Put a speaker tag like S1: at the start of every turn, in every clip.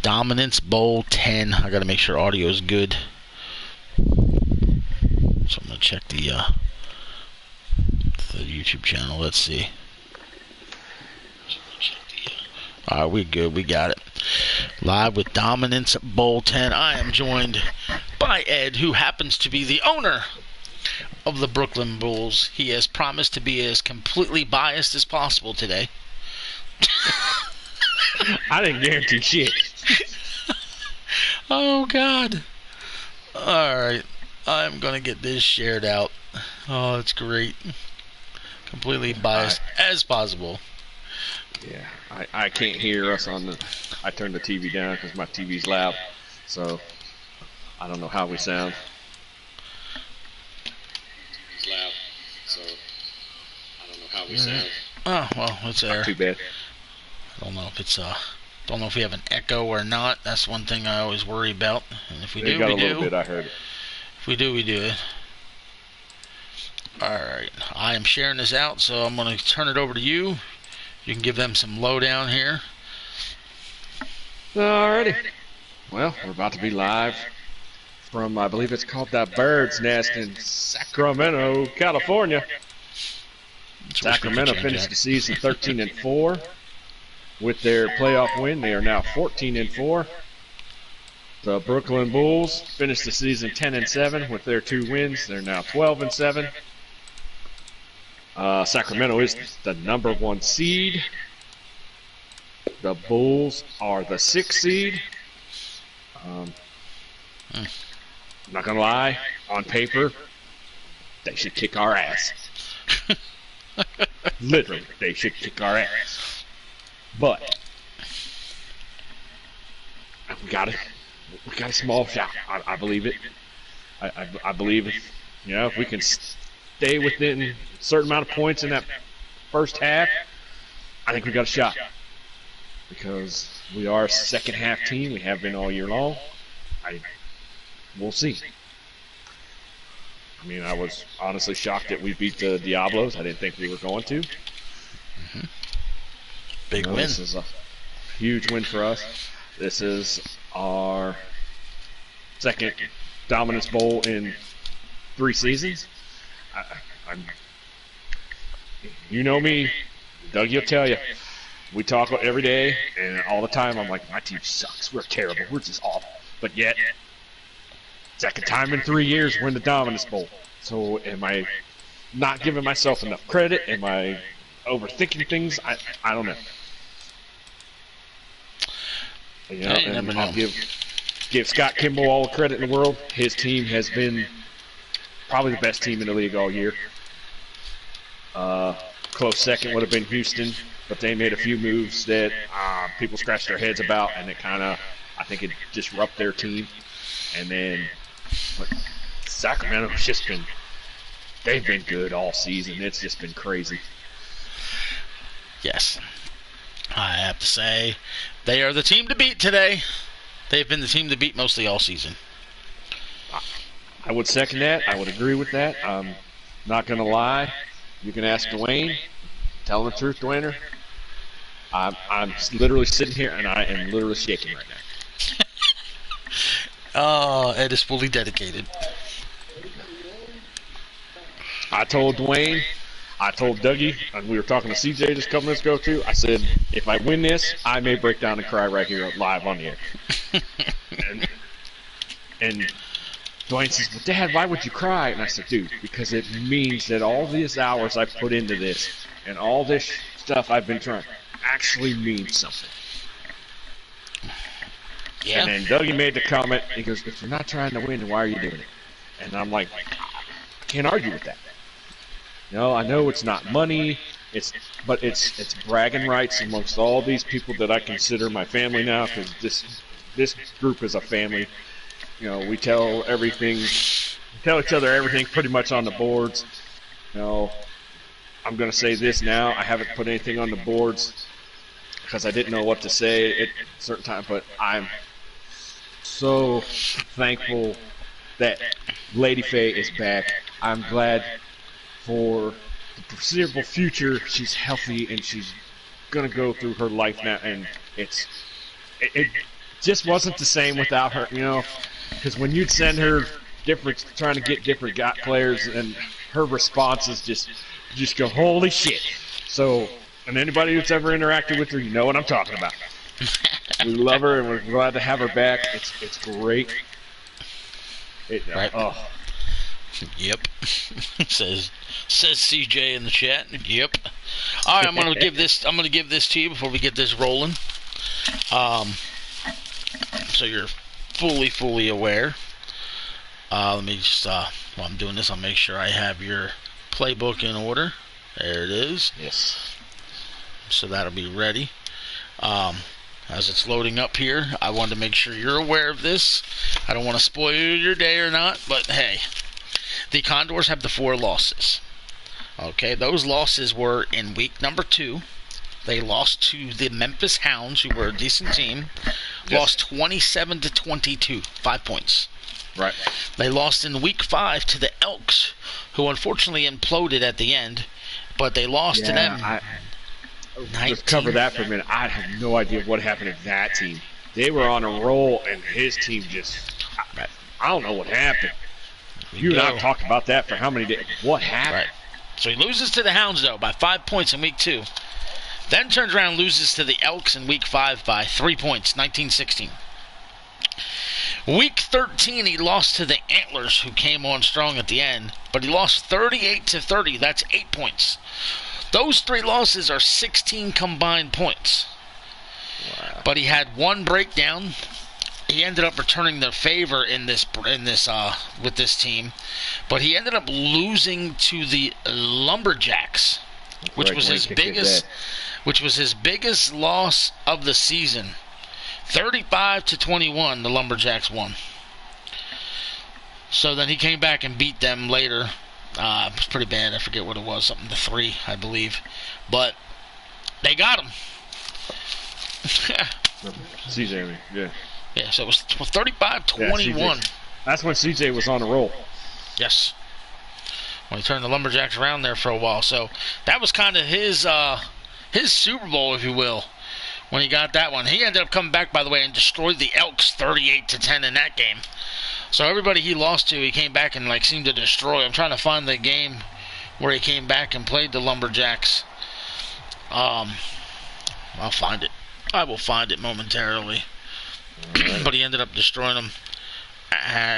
S1: Dominance Bowl 10. I got to make sure audio is good. So I'm going to check the YouTube channel. Let's see. Alright, we're good. We got it. Live with Dominance Bowl 10. I am joined by Ed, who happens to be the owner of the Brooklyn Bulls. He has promised to be as completely biased as possible today.
S2: I didn't guarantee shit.
S1: Oh, God. Alright. I'm going to get this shared out. Oh, it's great. Completely biased as possible.
S2: Yeah, I can't hear us on the... I turned the TV down because my TV's loud. So, I don't know how we sound. It's loud. So, I don't know how we sound.
S1: Oh, well, it's there.
S2: Not too bad.
S1: I don't know if it's don't know if we have an echo or not. That's one thing I always worry about. And if we do,
S2: got
S1: we
S2: a little
S1: do.
S2: bit, I heard it.
S1: If we do, we do it. Alright. I am sharing this out, so I'm going to turn it over to you. You can give them some lowdown here.
S2: Alrighty. Well, we're about to be live from, I believe it's called the Bird's Nest in Sacramento, California. Sacramento finished the season 13-4 with their playoff win. They are now 14-4. The Brooklyn Bulls finished the season 10-7 with their 2 wins. They're now 12-7. Sacramento is the number 1 seed. The Bulls are the 6th seed. I'm not gonna lie, on paper, they should kick our ass. Literally, they should kick our ass. But we got a small shot. I believe it. I believe it. You know, if we can stay within a certain amount of points in that first half, I think we got a shot. Because we are a second half team. We have been all year long. We'll see. I mean, I was honestly shocked that we beat the Diablos. I didn't think we were going to.
S1: Mm-hmm. Big win.
S2: This is a huge win for us. This is our second Dominance Bowl in 3 seasons. You know me, Doug, will tell you. We talk every day and all the time. I'm like, my team sucks. We're terrible. We're just awful. But yet, second time in 3 years, we're in the Dominance Bowl. So am I not giving myself enough credit? Am I overthinking things? I don't know. You know, and I'll give Scott Kimball all the credit in the world. His team has been probably the best team in the league all year. Close second would have been Houston, but they made a few moves that people scratched their heads about, and it kind of, I think it disrupted their team. And then Sacramento's just been, they've been good all season. It's just been crazy.
S1: Yes. I have to say, they are the team to beat today. They've been the team to beat mostly all season.
S2: I would second that. I would agree with that. I'm not going to lie. You can ask Dwayne. Tell him the truth, Dwayne. I'm literally sitting here, and I am literally shaking right now.
S1: Oh, Ed is fully dedicated.
S2: I told Dwayne, I told Dougie, and we were talking to CJ just a couple minutes ago too, I said, if I win this, I may break down and cry right here live on the air. and Dwayne says, well, Dad, why would you cry? And I said, dude, because it means that all these hours I've put into this and all this stuff I've been trying actually means something. Yeah. And then Dougie made the comment, he goes, if you're not trying to win, then why are you doing it? And I'm like, I can't argue with that. You know, I know it's not money, but it's bragging rights amongst all these people that I consider my family now, because this group is a family. You know, we tell each other everything pretty much on the boards. You know, I'm going to say this now. I haven't put anything on the boards because I didn't know what to say at a certain time, but I'm so thankful that Lady Faye is back. I'm glad for the foreseeable future she's healthy and she's going to go through her life now, and just wasn't the same without her, you know, because when you'd send her trying to get different players, and her responses just go, holy shit. So, and anybody who's ever interacted with her, you know what I'm talking about. We love her, and we're glad to have her back. It's great.
S1: Right.
S2: Oh.
S1: Yep. says CJ in the chat. Yep. All right, I'm gonna give this to you before we get this rolling. So you're fully aware. Let me just while I'm doing this, I'll make sure I have your playbook in order. There it is.
S2: Yes.
S1: So that'll be ready. As it's loading up here, I wanted to make sure you're aware of this. I don't want to spoil your day or not, but hey, the Condors have the 4 losses. Okay, those losses were in week number 2. They lost to the Memphis Hounds, who were a decent team.
S2: Yes.
S1: Lost 27-22, 5 points.
S2: Right.
S1: They lost in week 5 to the Elks, who unfortunately imploded at the end, but they lost to them.
S2: Let's cover that for a minute. I have no idea what happened to that team. They were on a roll, and his team just... I don't know what happened. You and I have talked about that for how many days? What happened?
S1: Right. So he loses to the Hounds, though, by 5 points in week 2. Then turns around and loses to the Elks in week 5 by 3 points, 19-16. Week 13, he lost to the Antlers, who came on strong at the end, but he lost 38-30. That's 8 points. Those 3 losses are 16 combined points.
S2: Wow.
S1: But he had one breakdown. He ended up returning the favor in this with this team, but he ended up losing to the Lumberjacks, which was his biggest loss of the season. 35-21, the Lumberjacks won. So then he came back and beat them later. It was pretty bad. I forget what it was, something to 3, I believe. But they got him.
S2: CJ, yeah.
S1: Yeah, so it was 35-21.
S2: Yeah, that's when CJ was on a roll.
S1: Yes. When he turned the Lumberjacks around there for a while. So that was kind of his Super Bowl, if you will, when he got that one. He ended up coming back, by the way, and destroyed the Elks 38-10 in that game. So everybody he lost to, he came back and seemed to destroy. I'm trying to find the game where he came back and played the Lumberjacks. I'll find it. I will find it momentarily. But he ended up destroying them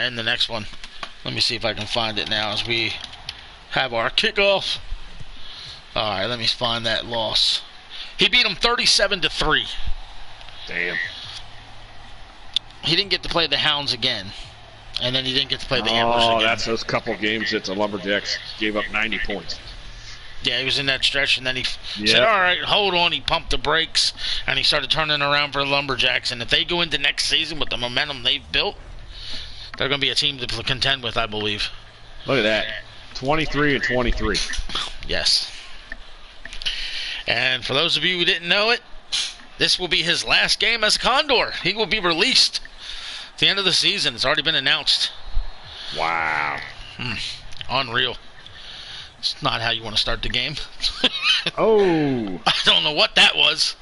S1: in the next one. Let me see if I can find it now as we have our kickoff. All right, let me find that loss. He beat them 37-3.
S2: Damn.
S1: He didn't get to play the Hounds again. And then he didn't get to play the Antlers again.
S2: Oh, that's those couple games that the Lumberjacks gave up 90 points.
S1: Yeah, he was in that stretch, and then he said, all right, hold on. He pumped the brakes, and he started turning around for the Lumberjacks. And if they go into next season with the momentum they've built, they're going to be a team to contend with, I believe.
S2: Look at that. 23-23.
S1: Yes. And for those of you who didn't know it, this will be his last game as a Condor. He will be released at the end of the season. It's already been announced.
S2: Wow.
S1: Unreal. It's not how you want to start the game.
S2: Oh.
S1: I don't know what that was.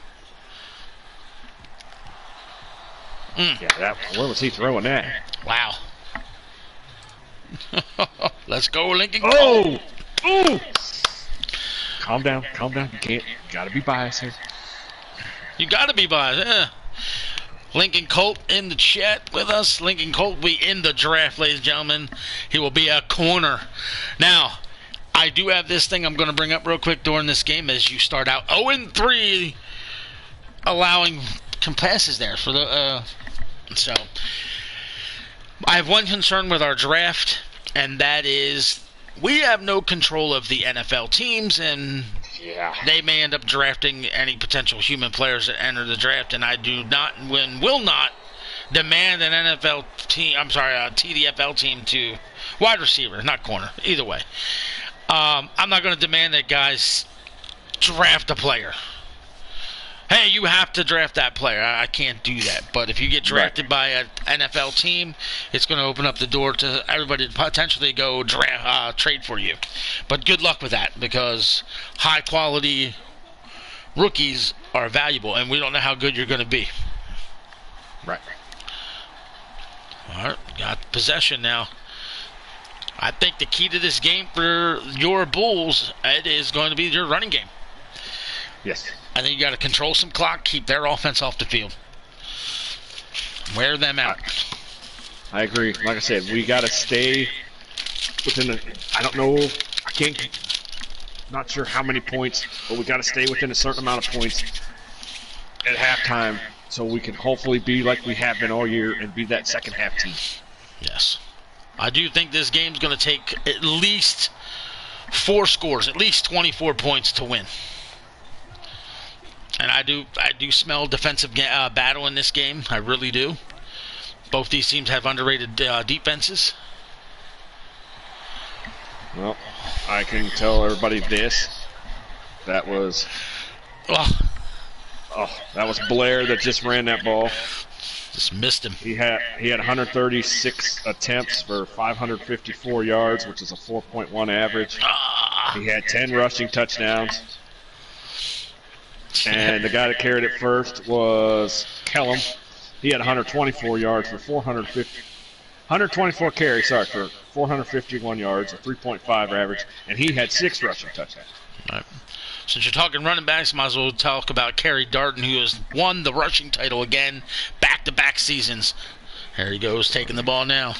S2: Yeah, where was he throwing that?
S1: Wow. Let's go, Lincoln.
S2: Oh! Ooh! Calm down. You gotta be biased here.
S1: You gotta be biased, yeah. Lincoln Colt in the chat with us. Lincoln Colt will be in the draft, ladies and gentlemen. He will be a corner. Now, I do have this thing I'm going to bring up real quick during this game as you start out 0-3, allowing passes there for the. So, I have one concern with our draft, and that is we have no control of the NFL teams, and they may end up drafting any potential human players that enter the draft, and I do not and will not demand an NFL team. I'm sorry, a TDFL team to wide receiver, not corner, either way. I'm not going to demand that guys draft a player. Hey, you have to draft that player. I can't do that. But if you get drafted by an NFL team, it's going to open up the door to everybody to potentially go trade for you. But good luck with that, because high-quality rookies are valuable, and we don't know how good you're going to be.
S2: Right.
S1: All right, got possession now. I think the key to this game for your Bulls, Ed, is going to be your running game.
S2: Yes.
S1: I think you got to control some clock, keep their offense off the field. Wear them out.
S2: I agree. Like I said, we got to stay within I don't know, not sure how many points, but we got to stay within a certain amount of points at halftime so we can hopefully be like we have been all year and be that second half team.
S1: Yes. I do think this game's going to take at least 4 scores, at least 24 points to win. And I do smell defensive battle in this game. I really do. Both these teams have underrated defenses.
S2: Well, I can tell everybody this. That was that was Blair that just ran that ball.
S1: Just missed him.
S2: He had 136 attempts for 554 yards, which is a 4.1 average. He had 10 rushing touchdowns. And the guy that carried it first was Kellum. He had 124 yards for 124 carries, for 451 yards, a 3.5 average, and he had 6 rushing touchdowns.
S1: All right. Since you're talking running backs, might as well talk about Kerry Darden, who has won the rushing title again, back-to-back seasons. There he goes, taking the ball now.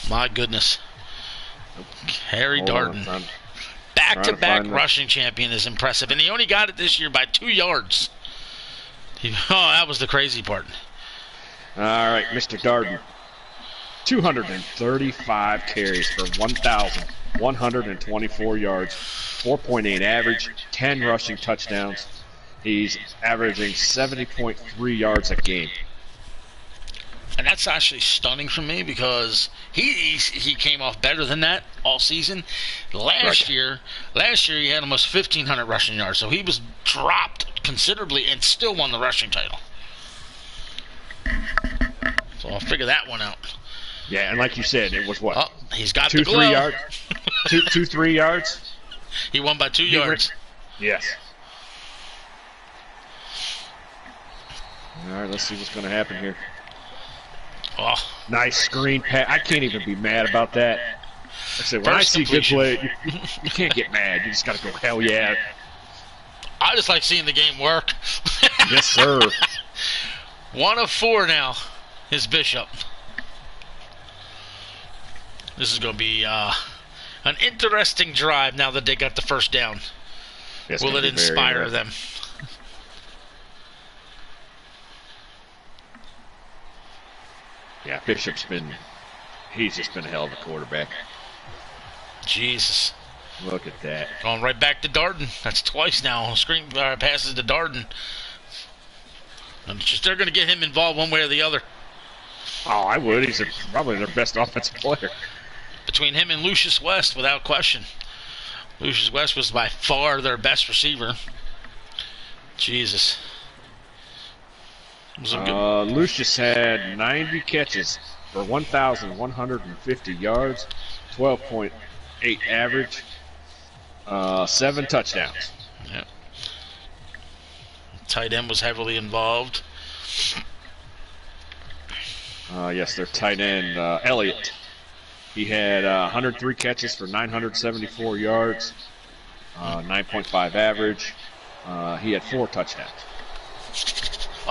S1: My goodness. Kerry Darden. Back-to-back rushing champion is impressive, and he only got it this year by 2 yards. That was the crazy part.
S2: All right, Mr. Darden. 235 carries for 1,124 yards, 4.8 average, 10 rushing touchdowns. He's averaging 70.3 yards a game.
S1: And that's actually stunning for me because he came off better than that all season. Last year he had almost 1,500 rushing yards, so he was dropped considerably and still won the rushing title. So I'll figure that one out.
S2: Yeah, and like you said, it was what?
S1: Oh, he's got
S2: 2,
S1: the glow.
S2: 3 yards. 2, 3 yards.
S1: He won by 2 yards.
S2: Yes. All right, let's see what's going to happen here.
S1: Oh,
S2: nice screen pass. I can't even be mad about that. I said, when I see good play, you can't get mad. You just got to go, hell yeah.
S1: I just like seeing the game work.
S2: Yes, sir.
S1: 1 of 4 now is Bishop. This is going to be an interesting drive now that they got the first down. Will it inspire them?
S2: Yeah, Bishop's he's just been a hell of a quarterback.
S1: Jesus.
S2: Look at that.
S1: Going right back to Darden. That's twice now. Screen passes to Darden. They're going to get him involved one way or the other.
S2: Oh, I would. He's probably their best offensive player.
S1: Between him and Lucius West, without question. Lucius West was by far their best receiver. Jesus.
S2: Lucius had 90 catches for 1,150 yards, 12.8 average, 7 touchdowns.
S1: Yep. Tight end was heavily involved.
S2: Yes, their tight end, Elliott. He had 103 catches for 974 yards, 9.5 average. He had 4 touchdowns.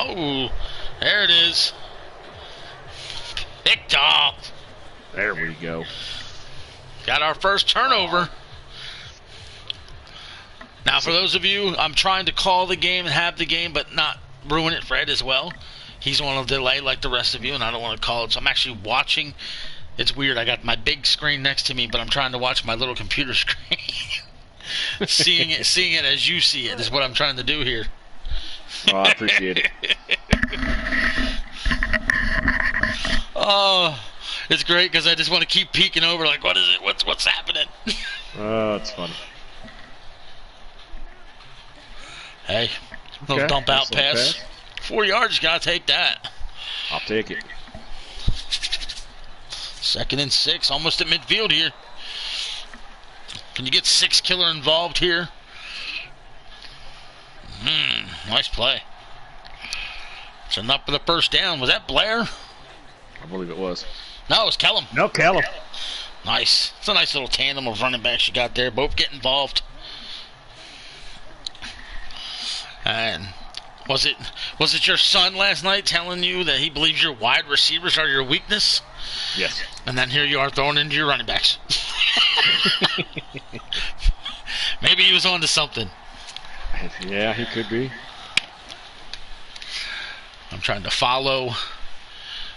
S1: Oh, there it is. Picked off.
S2: There we go.
S1: Got our first turnover. Now, for those of you, I'm trying to call the game and have the game, but not ruin it for Ed as well. He's on a delay like the rest of you, and I don't want to call it. So I'm actually watching. It's weird. I got my big screen next to me, but I'm trying to watch my little computer screen. seeing it as you see it is what I'm trying to do here.
S2: Oh, I appreciate it.
S1: Oh, it's great because I just want to keep peeking over like, what is it? What's happening?
S2: Oh, it's funny.
S1: Hey, little dump out pass. 4 yards, got to take that.
S2: I'll take it.
S1: 2nd and 6, almost at midfield here. Can you get 6 killer involved here? Nice play. It's enough for the first down. Was that Blair?
S2: I believe it was.
S1: No, it was Kellum.
S2: No, Kellum.
S1: Nice. It's a nice little tandem of running backs you got there. Both get involved. And was it your son last night telling you that he believes your wide receivers are your weakness?
S2: Yes.
S1: And then here you are throwing into your running backs. Maybe he was on to something.
S2: Yeah, he could be.
S1: I'm trying to follow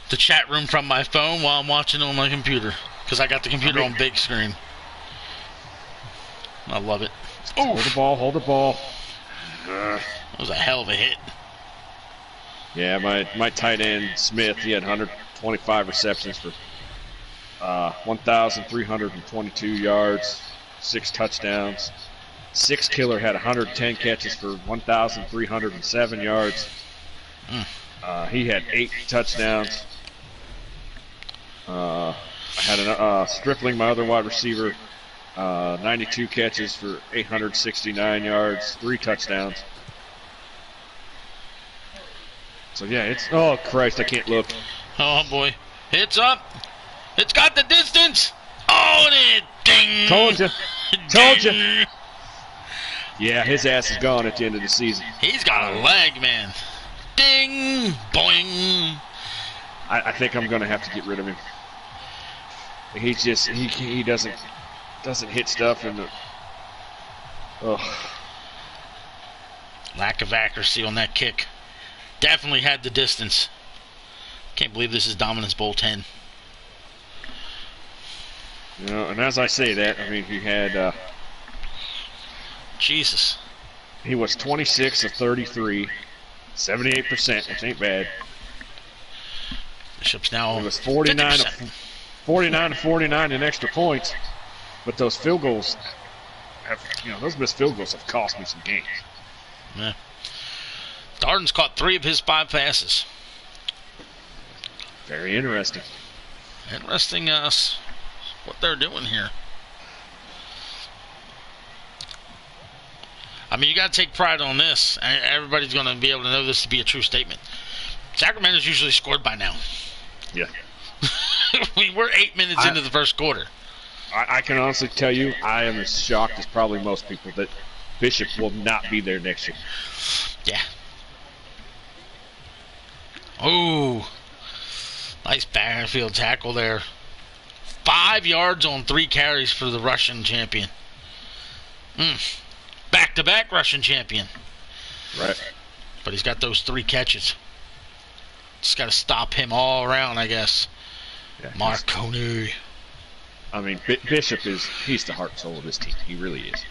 S1: the chat room from my phone while I'm watching on my computer. Because I got the computer on big screen. I love it.
S2: Ooh. Hold the ball.
S1: That was a hell of a hit.
S2: Yeah, my tight end, Smith, he had 125 receptions for 1,322 yards, 6 touchdowns. Six Killer had 110 catches for 1,307 yards. He had 8 touchdowns. I had Stripling, my other wide receiver, 92 catches for 869 yards, 3 touchdowns. So yeah, it's oh Christ, I can't look.
S1: Oh boy, it's up. It's got the distance. Oh, and it ding.
S2: Told you. Yeah, his ass is gone at the end of the season.
S1: He's got a leg, man. Ding, boing.
S2: I think I'm gonna have to get rid of him. He's just he doesn't hit stuff in the.
S1: Lack of accuracy on that kick. Definitely had the distance. Can't believe this is Dominance Bowl 10.
S2: You know, and as I say that, I mean he had.
S1: Jesus.
S2: He was 26 of 33, 78%, which ain't bad.
S1: Bishop's now.
S2: It was 49 to 49 in extra points, but those field goals those missed field goals have cost me some games.
S1: Yeah. Darden's caught 3 of his 5 passes.
S2: Very interesting.
S1: Interesting what they're doing here. I mean, you got to take pride on this. Everybody's going to be able to know this to be a true statement. Sacramento's usually scored by now.
S2: Yeah.
S1: We're 8 minutes into the first quarter.
S2: I can honestly tell you, I am as shocked as probably most people that Bishop will not be there next year.
S1: Yeah. Oh, nice backfield tackle there. 5 yards on 3 carries for the Russian champion. Back-to-back Russian champion.
S2: Right.
S1: But he's got those 3 catches. Just got to stop him all around, I guess. Yeah, Marconi.
S2: I mean, Bishop he's the heart and soul of this team. He really is.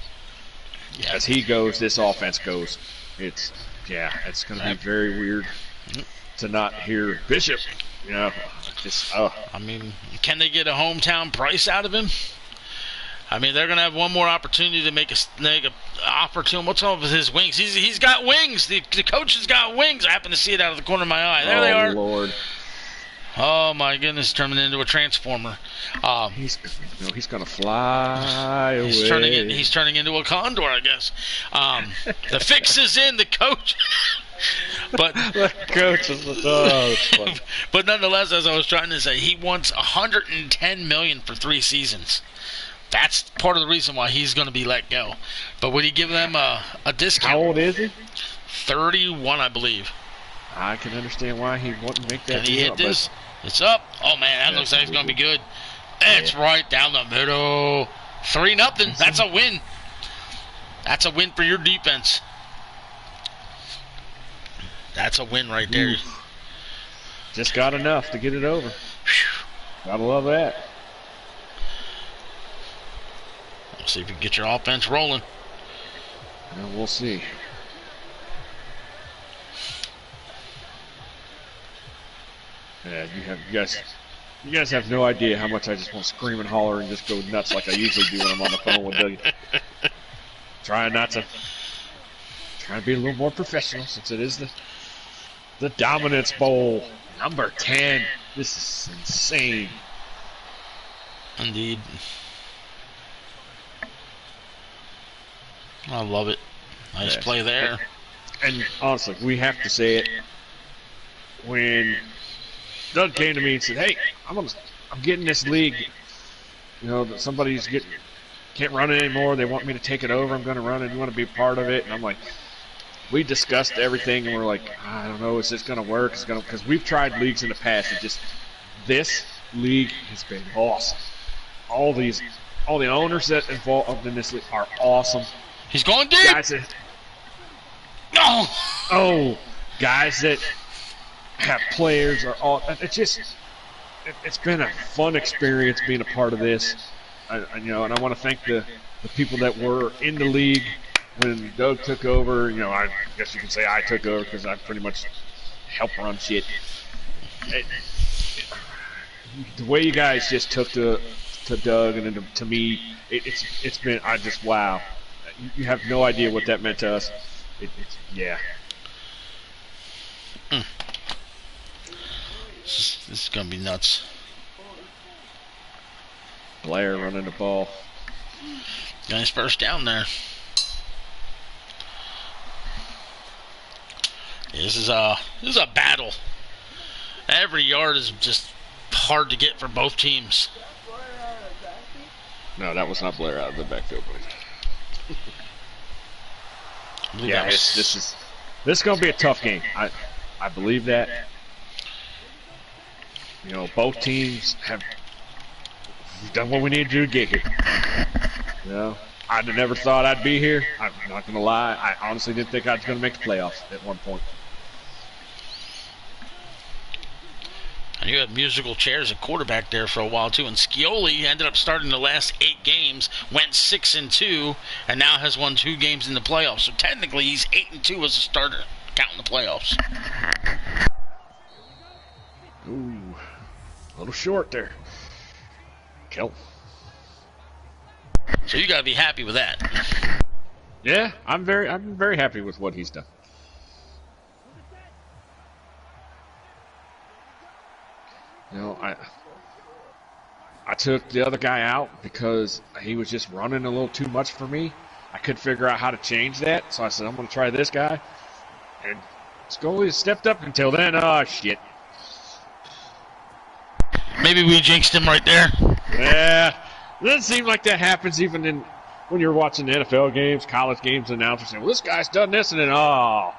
S1: Yeah.
S2: As he goes, this offense goes. It's going to be very weird to not hear Bishop. You know,
S1: I mean, can they get a hometown price out of him? I mean, they're going to have one more opportunity to make a offer to him. What's up with his wings? He's got wings. The coach has got wings. I happen to see it out of the corner of my eye. There they are.
S2: Oh, Lord.
S1: Oh, my goodness. Turning into a transformer.
S2: He's going to fly away.
S1: He's turning into a condor, I guess. The fix is in. The coach... But
S2: the coach is
S1: but nonetheless, as I was trying to say, he wants $110 million for 3 seasons. That's part of the reason why he's going to be let go. But would he give them a discount?
S2: How old is he?
S1: 31, I believe.
S2: I can understand why he wouldn't make that.
S1: Can he hit this? It's up. Oh man, that looks like it's going to be good. It's right down the middle. 3-0. That's a win. That's a win for your defense. That's a win right there.
S2: Just got enough to get it over. Gotta love that.
S1: We'll see if you can get your offense rolling.
S2: Well, we'll see. Yeah, you guys have no idea how much I just want to scream and holler and just go nuts like I usually do when I'm on the phone with Doug. Trying to be a little more professional since it is the Dominance Bowl, number 10. This is insane.
S1: Indeed. I love it. Nice play there.
S2: And honestly, we have to say it. when Doug came to me and said, "Hey, I'm getting this league. You know, that somebody's can't run it anymore. They want me to take it over. I'm going to run it. You want to be part of it?" And I'm like, we discussed everything, and we're like, I don't know, is this going to work? Because we've tried leagues in the past, and just this league has been awesome. All the owners that involved in this league are awesome.
S1: He's going deep.
S2: Guys that have players are all. It's been a fun experience being a part of this. And I want to thank the people that were in the league when Doug took over. I guess you can say I took over because I pretty much helped run shit. The way you guys just took to Doug and then to me, it's been, wow. You have no idea what that meant to us. Yeah.
S1: This is gonna be nuts.
S2: Blair running the ball.
S1: Nice first down there. Yeah, this is a battle. Every yard is just hard to get for both teams.
S2: No, that was not Blair out of the backfield, buddy. Yeah, this is gonna be a tough game. I believe that. Both teams have done what we need to do to get here. I'd have never thought I'd be here. I'm not going to lie. I honestly didn't think I was going to make the playoffs at one point.
S1: And you had musical chairs at quarterback there for a while, too. And Scioli ended up starting the last 8 games, went 6-2, and now has won 2 games in the playoffs. So technically, he's 8-2 as a starter, counting the playoffs.
S2: Ooh, a little short there. Kill.
S1: So you gotta be happy with that.
S2: Yeah, I'm very happy with what he's done. I took the other guy out because he was just running a little too much for me. I couldn't figure out how to change that, so I said I'm gonna try this guy. And Scully stepped up until then. Oh shit.
S1: Maybe we jinxed him right there.
S2: Yeah. It doesn't seem like that happens even when you're watching NFL games, college games, announcers saying, well, this guy's done this, and then, I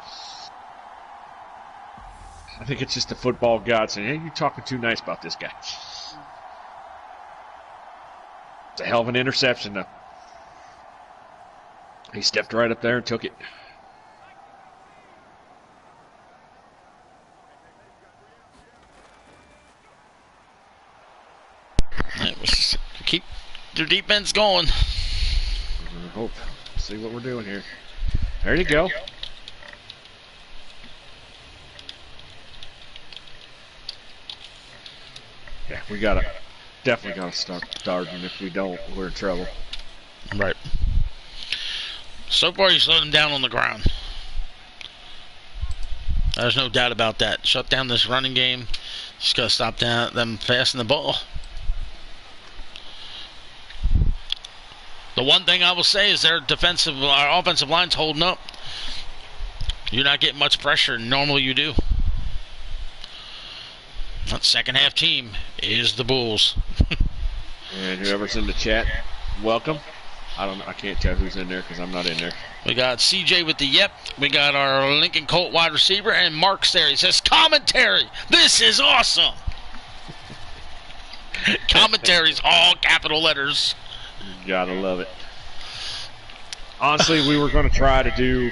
S2: think it's just the football god saying, hey, you're talking too nice about this guy. It's a hell of an interception, though. He stepped right up there and took it.
S1: Keep their defense going.
S2: I hope. See what we're doing here. There you go. Yeah, we definitely gotta start starting. If we don't, we're in trouble.
S1: Right. So far, you slowed them down on the ground. There's no doubt about that. Shut down this running game. Just gotta stop them passing the ball. The one thing I will say is our offensive line's holding up. You're not getting much pressure. Normally you do. That second half team is the Bulls.
S2: And whoever's in the chat, welcome. I can't tell who's in there because I'm not in there.
S1: We got CJ with the yep. We got our Lincoln Colt wide receiver, and Mark's there. He says, commentary. This is awesome. Commentary's all capital letters.
S2: Gotta love it. Honestly, we were going to try to do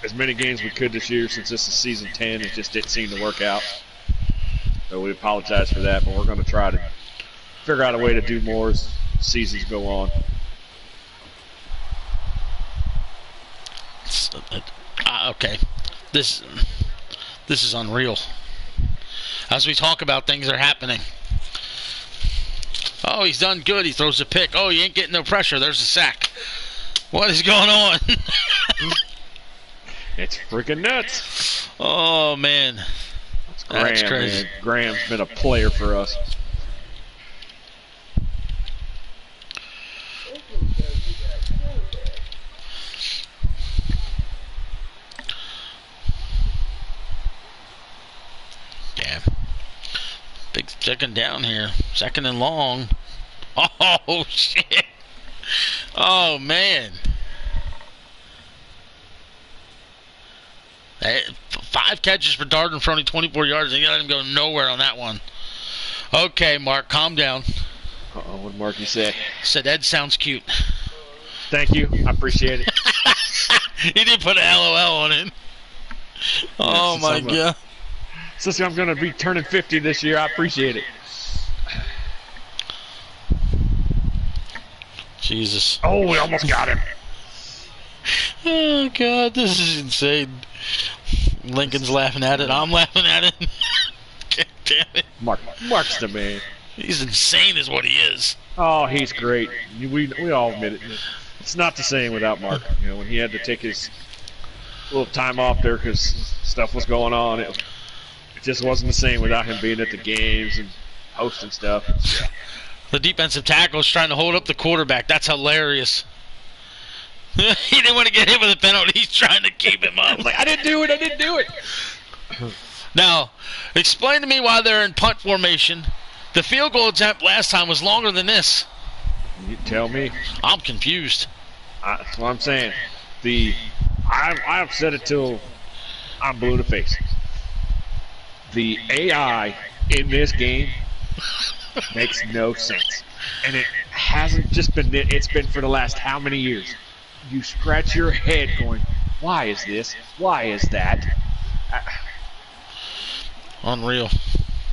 S2: as many games we could this year since this is season 10. It just didn't seem to work out. So we apologize for that, but we're going to try to figure out a way to do more as seasons go on.
S1: Okay. This is unreal. As we talk about things that are happening. Oh, he's done good. He throws a pick. Oh, he ain't getting no pressure. There's a sack. What is going on?
S2: It's freaking nuts.
S1: Oh, man. That's crazy.
S2: Man. Graham's been a player for us.
S1: Second down here. Second and long. Oh, shit. Oh, man. 5 catches for Darden for only 24 yards. They let him go nowhere on that one. Okay, Mark, calm down.
S2: Uh-oh, what did Marky say?
S1: Said Ed sounds cute.
S2: Thank you. I appreciate it.
S1: He did put a LOL on it. Oh, my God.
S2: Since I'm going to be turning 50 this year, I appreciate it.
S1: Jesus.
S2: Oh, we almost got him.
S1: Oh, God, this is insane. Lincoln's laughing at it. I'm laughing at it. God damn it.
S2: Mark's the man.
S1: He's insane is what he is.
S2: Oh, he's great. We all admit it. It's not the same without Mark. You know, when he had to take his little time off there because stuff was going on, it just wasn't the same without him being at the games and hosting stuff. Yeah.
S1: The defensive tackle is trying to hold up the quarterback. That's hilarious. He didn't want to get hit with a penalty. He's trying to keep him up.
S2: Like, I didn't do it.
S1: Now, explain to me why they're in punt formation. The field goal attempt last time was longer than this.
S2: You tell me.
S1: I'm confused.
S2: That's what I'm saying. I've said it till I'm blue in the face. The AI in this game makes no sense. And it hasn't just been, it's been for the last how many years? You scratch your head going, why is this? Why is that?
S1: Unreal.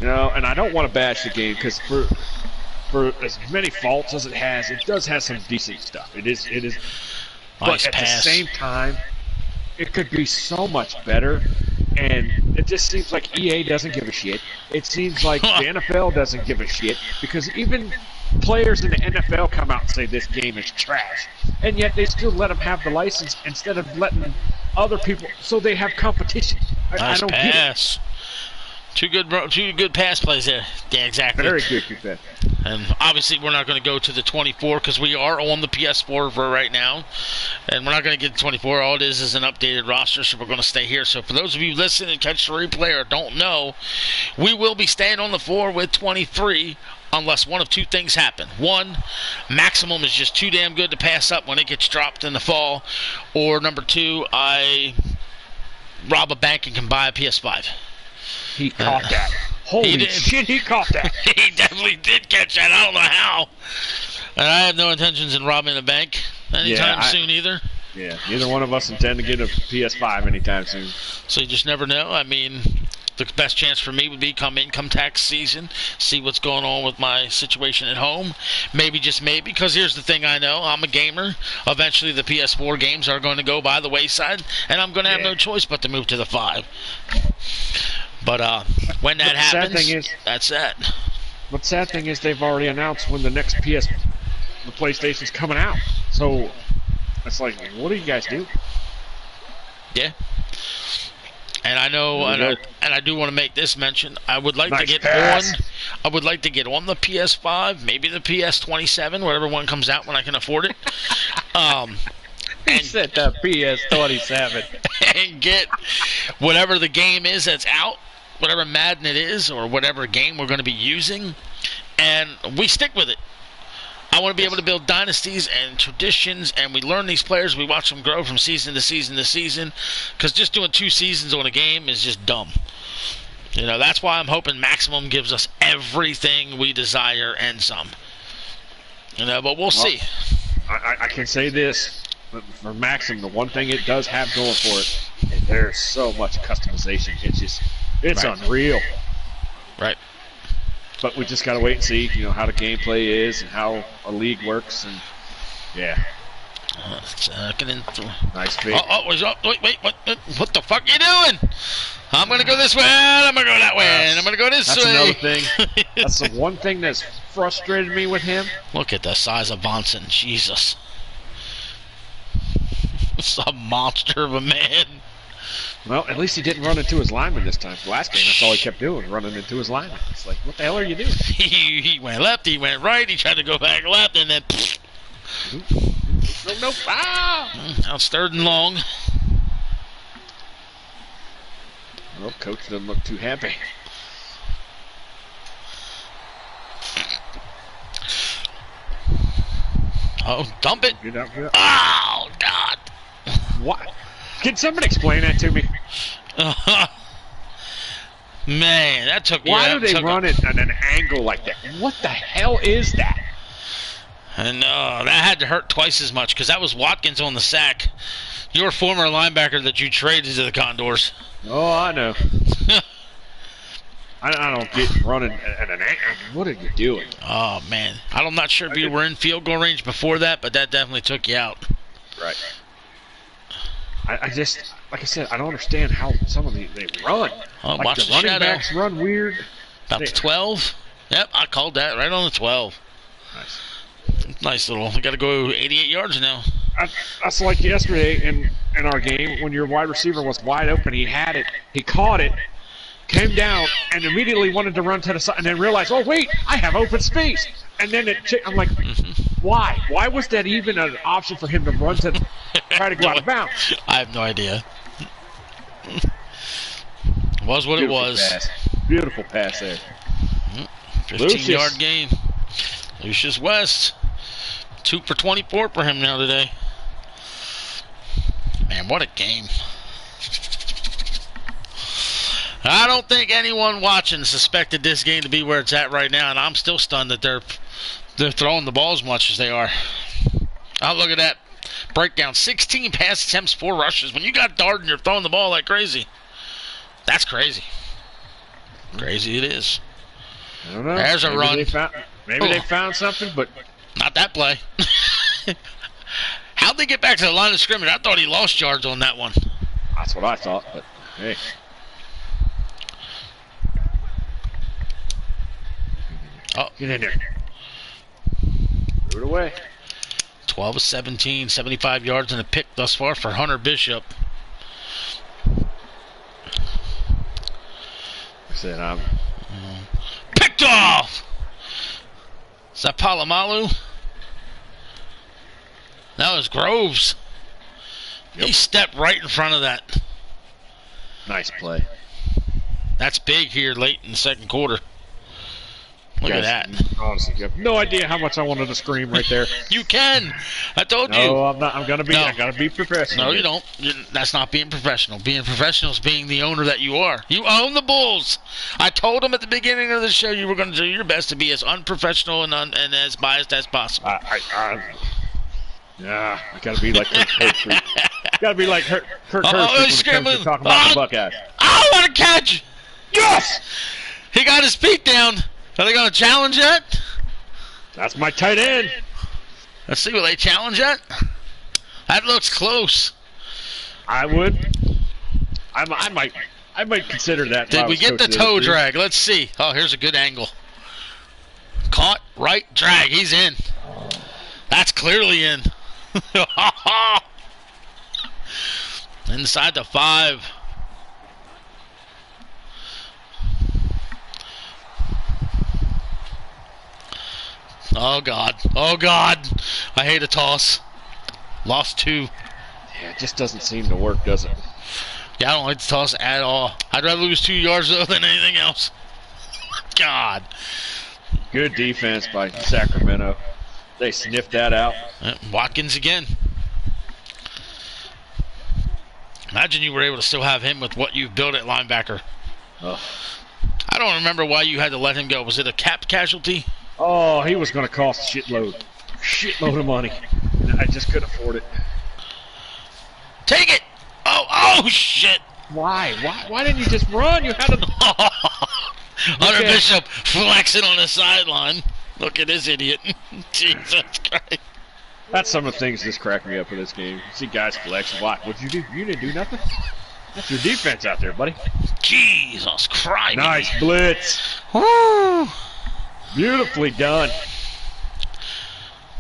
S2: You know, and I don't want to bash the game because for as many faults as it has, it does have some decent stuff. It is.
S1: Nice
S2: but
S1: pass.
S2: At the same time, it could be so much better. And it just seems like EA doesn't give a shit. It seems like the NFL doesn't give a shit because even players in the NFL come out and say this game is trash, and yet they still let them have the license instead of letting other people, so they have competition. I don't
S1: pass. Get it. Two good pass plays there. Yeah, exactly.
S2: Very good pass.
S1: And obviously we're not going to go to the 24 because we are on the PS4 for right now. And we're not going to get the 24. All it is an updated roster, so we're going to stay here. So for those of you listening and catch the replay or don't know, we will be staying on the 4 with 23 unless one of two things happen. One, Maximum is just too damn good to pass up when it gets dropped in the fall. Or number two, I rob a bank and can buy a PS5.
S2: He caught that. Holy shit, he caught that.
S1: He definitely did catch that. I don't know how. And I have no intentions in robbing a bank anytime soon either.
S2: Yeah, neither one of us intend to get a PS5 anytime soon.
S1: So you just never know. I mean, the best chance for me would be come income tax season, see what's going on with my situation at home. Maybe, just maybe, because here's the thing I know. I'm a gamer. Eventually the PS4 games are going to go by the wayside, and I'm going to have no choice but to move to the 5. But when that happens, that's that.
S2: But the sad thing is they've already announced when the next the PlayStation's coming out. So it's like, what do you guys do?
S1: Yeah. And I know, and I do want to make this mention. I would like to get on. I would like to get on the PS5, maybe the PS27, whatever one comes out when I can afford it.
S2: He said the PS27.
S1: And get whatever the game is that's out, whatever Madden it is, or whatever game we're going to be using, and we stick with it. I want to be able to build dynasties and traditions, and we learn these players. We watch them grow from season to season to season, because just doing 2 seasons on a game is just dumb. You know, that's why I'm hoping Maximum gives us everything we desire and some. You know, but we'll see.
S2: I can say this. For Maxim, the one thing it does have going for it, is there's so much customization. It's unreal.
S1: Right.
S2: But we just got to wait and see, you know, how the gameplay is and how a league works, and yeah. Nice pick.
S1: Wait, what the fuck are you doing? I'm gonna go this way, and I'm gonna go that way, and I'm gonna go this way.
S2: That's another thing. That's the one thing that's frustrated me with him.
S1: Look at the size of Vonson, Jesus. It's a monster of a man.
S2: Well, at least he didn't run into his lineman this time. Last game, that's all he kept doing, running into his lineman. It's like, what the hell are you doing?
S1: He went left, he went right, he tried to go back left, and then...
S2: No. Ah!
S1: Now it's 3rd and long.
S2: Well, coach doesn't look too happy.
S1: Oh, dump it.
S2: Get up, get up.
S1: Oh, God.
S2: What? Can somebody explain that to me?
S1: Man, that took you
S2: Why
S1: out.
S2: do they run it at an angle like that? What the hell is that?
S1: And that had to hurt twice as much because that was Watkins on the sack. Your former linebacker that you traded to the Condors.
S2: Oh, I know. I don't get running at an angle. What are you doing?
S1: Oh, man. I'm not sure if you were in field goal range before that, but that definitely took you out.
S2: Right. I just, like I said, I don't understand how some of they run.
S1: Oh,
S2: like
S1: watch
S2: the running
S1: shadow.
S2: backs run weird.
S1: About the 12. Yep, I called that right on the 12.
S2: Nice.
S1: Nice little. We got to go 88 yards now.
S2: That's like yesterday in our game when your wide receiver was wide open. He had it. He caught it. Came down and immediately wanted to run to the side and then realized, oh, wait, I have open space. And then I'm like, why? Why was that even an option for him to run to try to go out of bounds?
S1: I have no idea. It was what
S2: Beautiful
S1: it was.
S2: Pass. Beautiful pass there.
S1: 15-yard gain. Lucius West. 2 for 24 for him now today. Man, what a game. I don't think anyone watching suspected this game to be where it's at right now, and I'm still stunned that they're throwing the ball as much as they are. Oh, look at that breakdown. 16 pass attempts, 4 rushes. When you got Dart and you're throwing the ball like crazy, that's crazy. Crazy it is.
S2: I don't know.
S1: There's a run.
S2: Maybe they found something, but
S1: not that play. How'd they get back to the line of scrimmage? I thought he lost yards on that one.
S2: That's what I thought, but hey.
S1: Oh,
S2: get in there. Threw it away.
S1: 12 of 17, 75 yards and a pick thus far for Hunter Bishop.
S2: I said,
S1: picked off! Is that Palomalu? That was Groves. Yep. He stepped right in front of that.
S2: Nice play.
S1: That's big here late in the second quarter. Look at that.
S2: Honestly, you have no idea how much I wanted to scream right there.
S1: You can. I told you.
S2: No, I'm not. I'm gonna be. No. I gotta be professional.
S1: No, you don't. That's not being professional. Being professional is being the owner that you are. You own the Bulls. I told them at the beginning of the show you were going to do your best to be as unprofessional and as biased as possible.
S2: Yeah, I gotta be like Kurt. Gotta be like Kurt Hurst when talking about the Buckeyes.
S1: Oh, what a catch!
S2: Yes.
S1: He got his feet down. Are they going to challenge that?
S2: That's my tight end.
S1: Let's see, will they challenge that? That looks close.
S2: I would. I might consider that.
S1: Did we get the toe drag? Let's see. Oh, here's a good angle. Caught, right, drag. He's in. That's clearly in. Inside the 5. Oh, God. Oh, God. I hate a toss. Lost 2.
S2: Yeah, it just doesn't seem to work, does it?
S1: Yeah, I don't like the toss at all. I'd rather lose 2 yards, though, than anything else. God.
S2: Good defense by Sacramento. They sniffed that out.
S1: Watkins again. Imagine you were able to still have him with what you've built at linebacker.
S2: Oh.
S1: I don't remember why you had to let him go. Was it a cap casualty?
S2: Oh, he was going to cost a shitload of money. I just couldn't afford it.
S1: Take it! Oh, shit!
S2: Why didn't you just run? You had to.
S1: Hunter Bishop flexing on the sideline. Look at this idiot. Jesus Christ.
S2: That's some of the things that just crack me up with this game. You see guys flex. What'd you do? You didn't do nothing? That's your defense out there, buddy.
S1: Jesus Christ.
S2: Nice blitz.
S1: Woo.
S2: Beautifully done.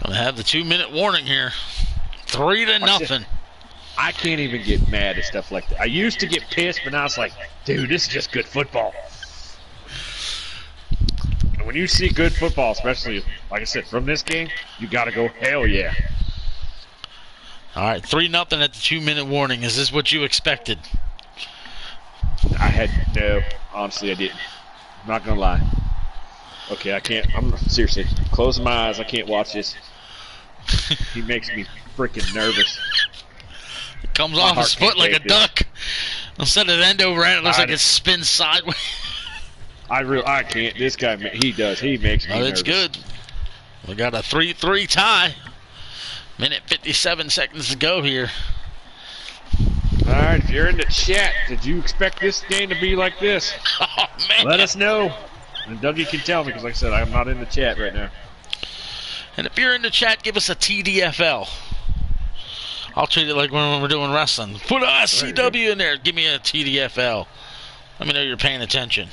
S1: Gonna have the 2-minute warning here. 3-0.
S2: I can't even get mad at stuff like that. I used to get pissed, but now it's like, dude, this is just good football. And when you see good football, especially, like I said, from this game, you gotta go, hell yeah.
S1: All right, 3-0 at the 2-minute warning. Is this what you expected?
S2: No, honestly, I didn't. I'm not gonna lie. Okay, I can't. I'm seriously closing my eyes. I can't watch this. He makes me freaking nervous.
S1: It comes off his foot like a duck. Instead of end over end, it looks like it spins sideways.
S2: I can't. This guy, he does. He makes me nervous.
S1: It's good. We got a 3-3 tie. Minute 57 seconds to go here.
S2: All right, if you're in the chat, did you expect this game to be like this?
S1: Oh, man.
S2: Let us know. And Dougie can tell me, because like I said, I'm not in the chat right now.
S1: And if you're in the chat, give us a TDFL. I'll treat it like when we're doing wrestling. Put a CW in there. Give me a TDFL. Let me know you're paying attention.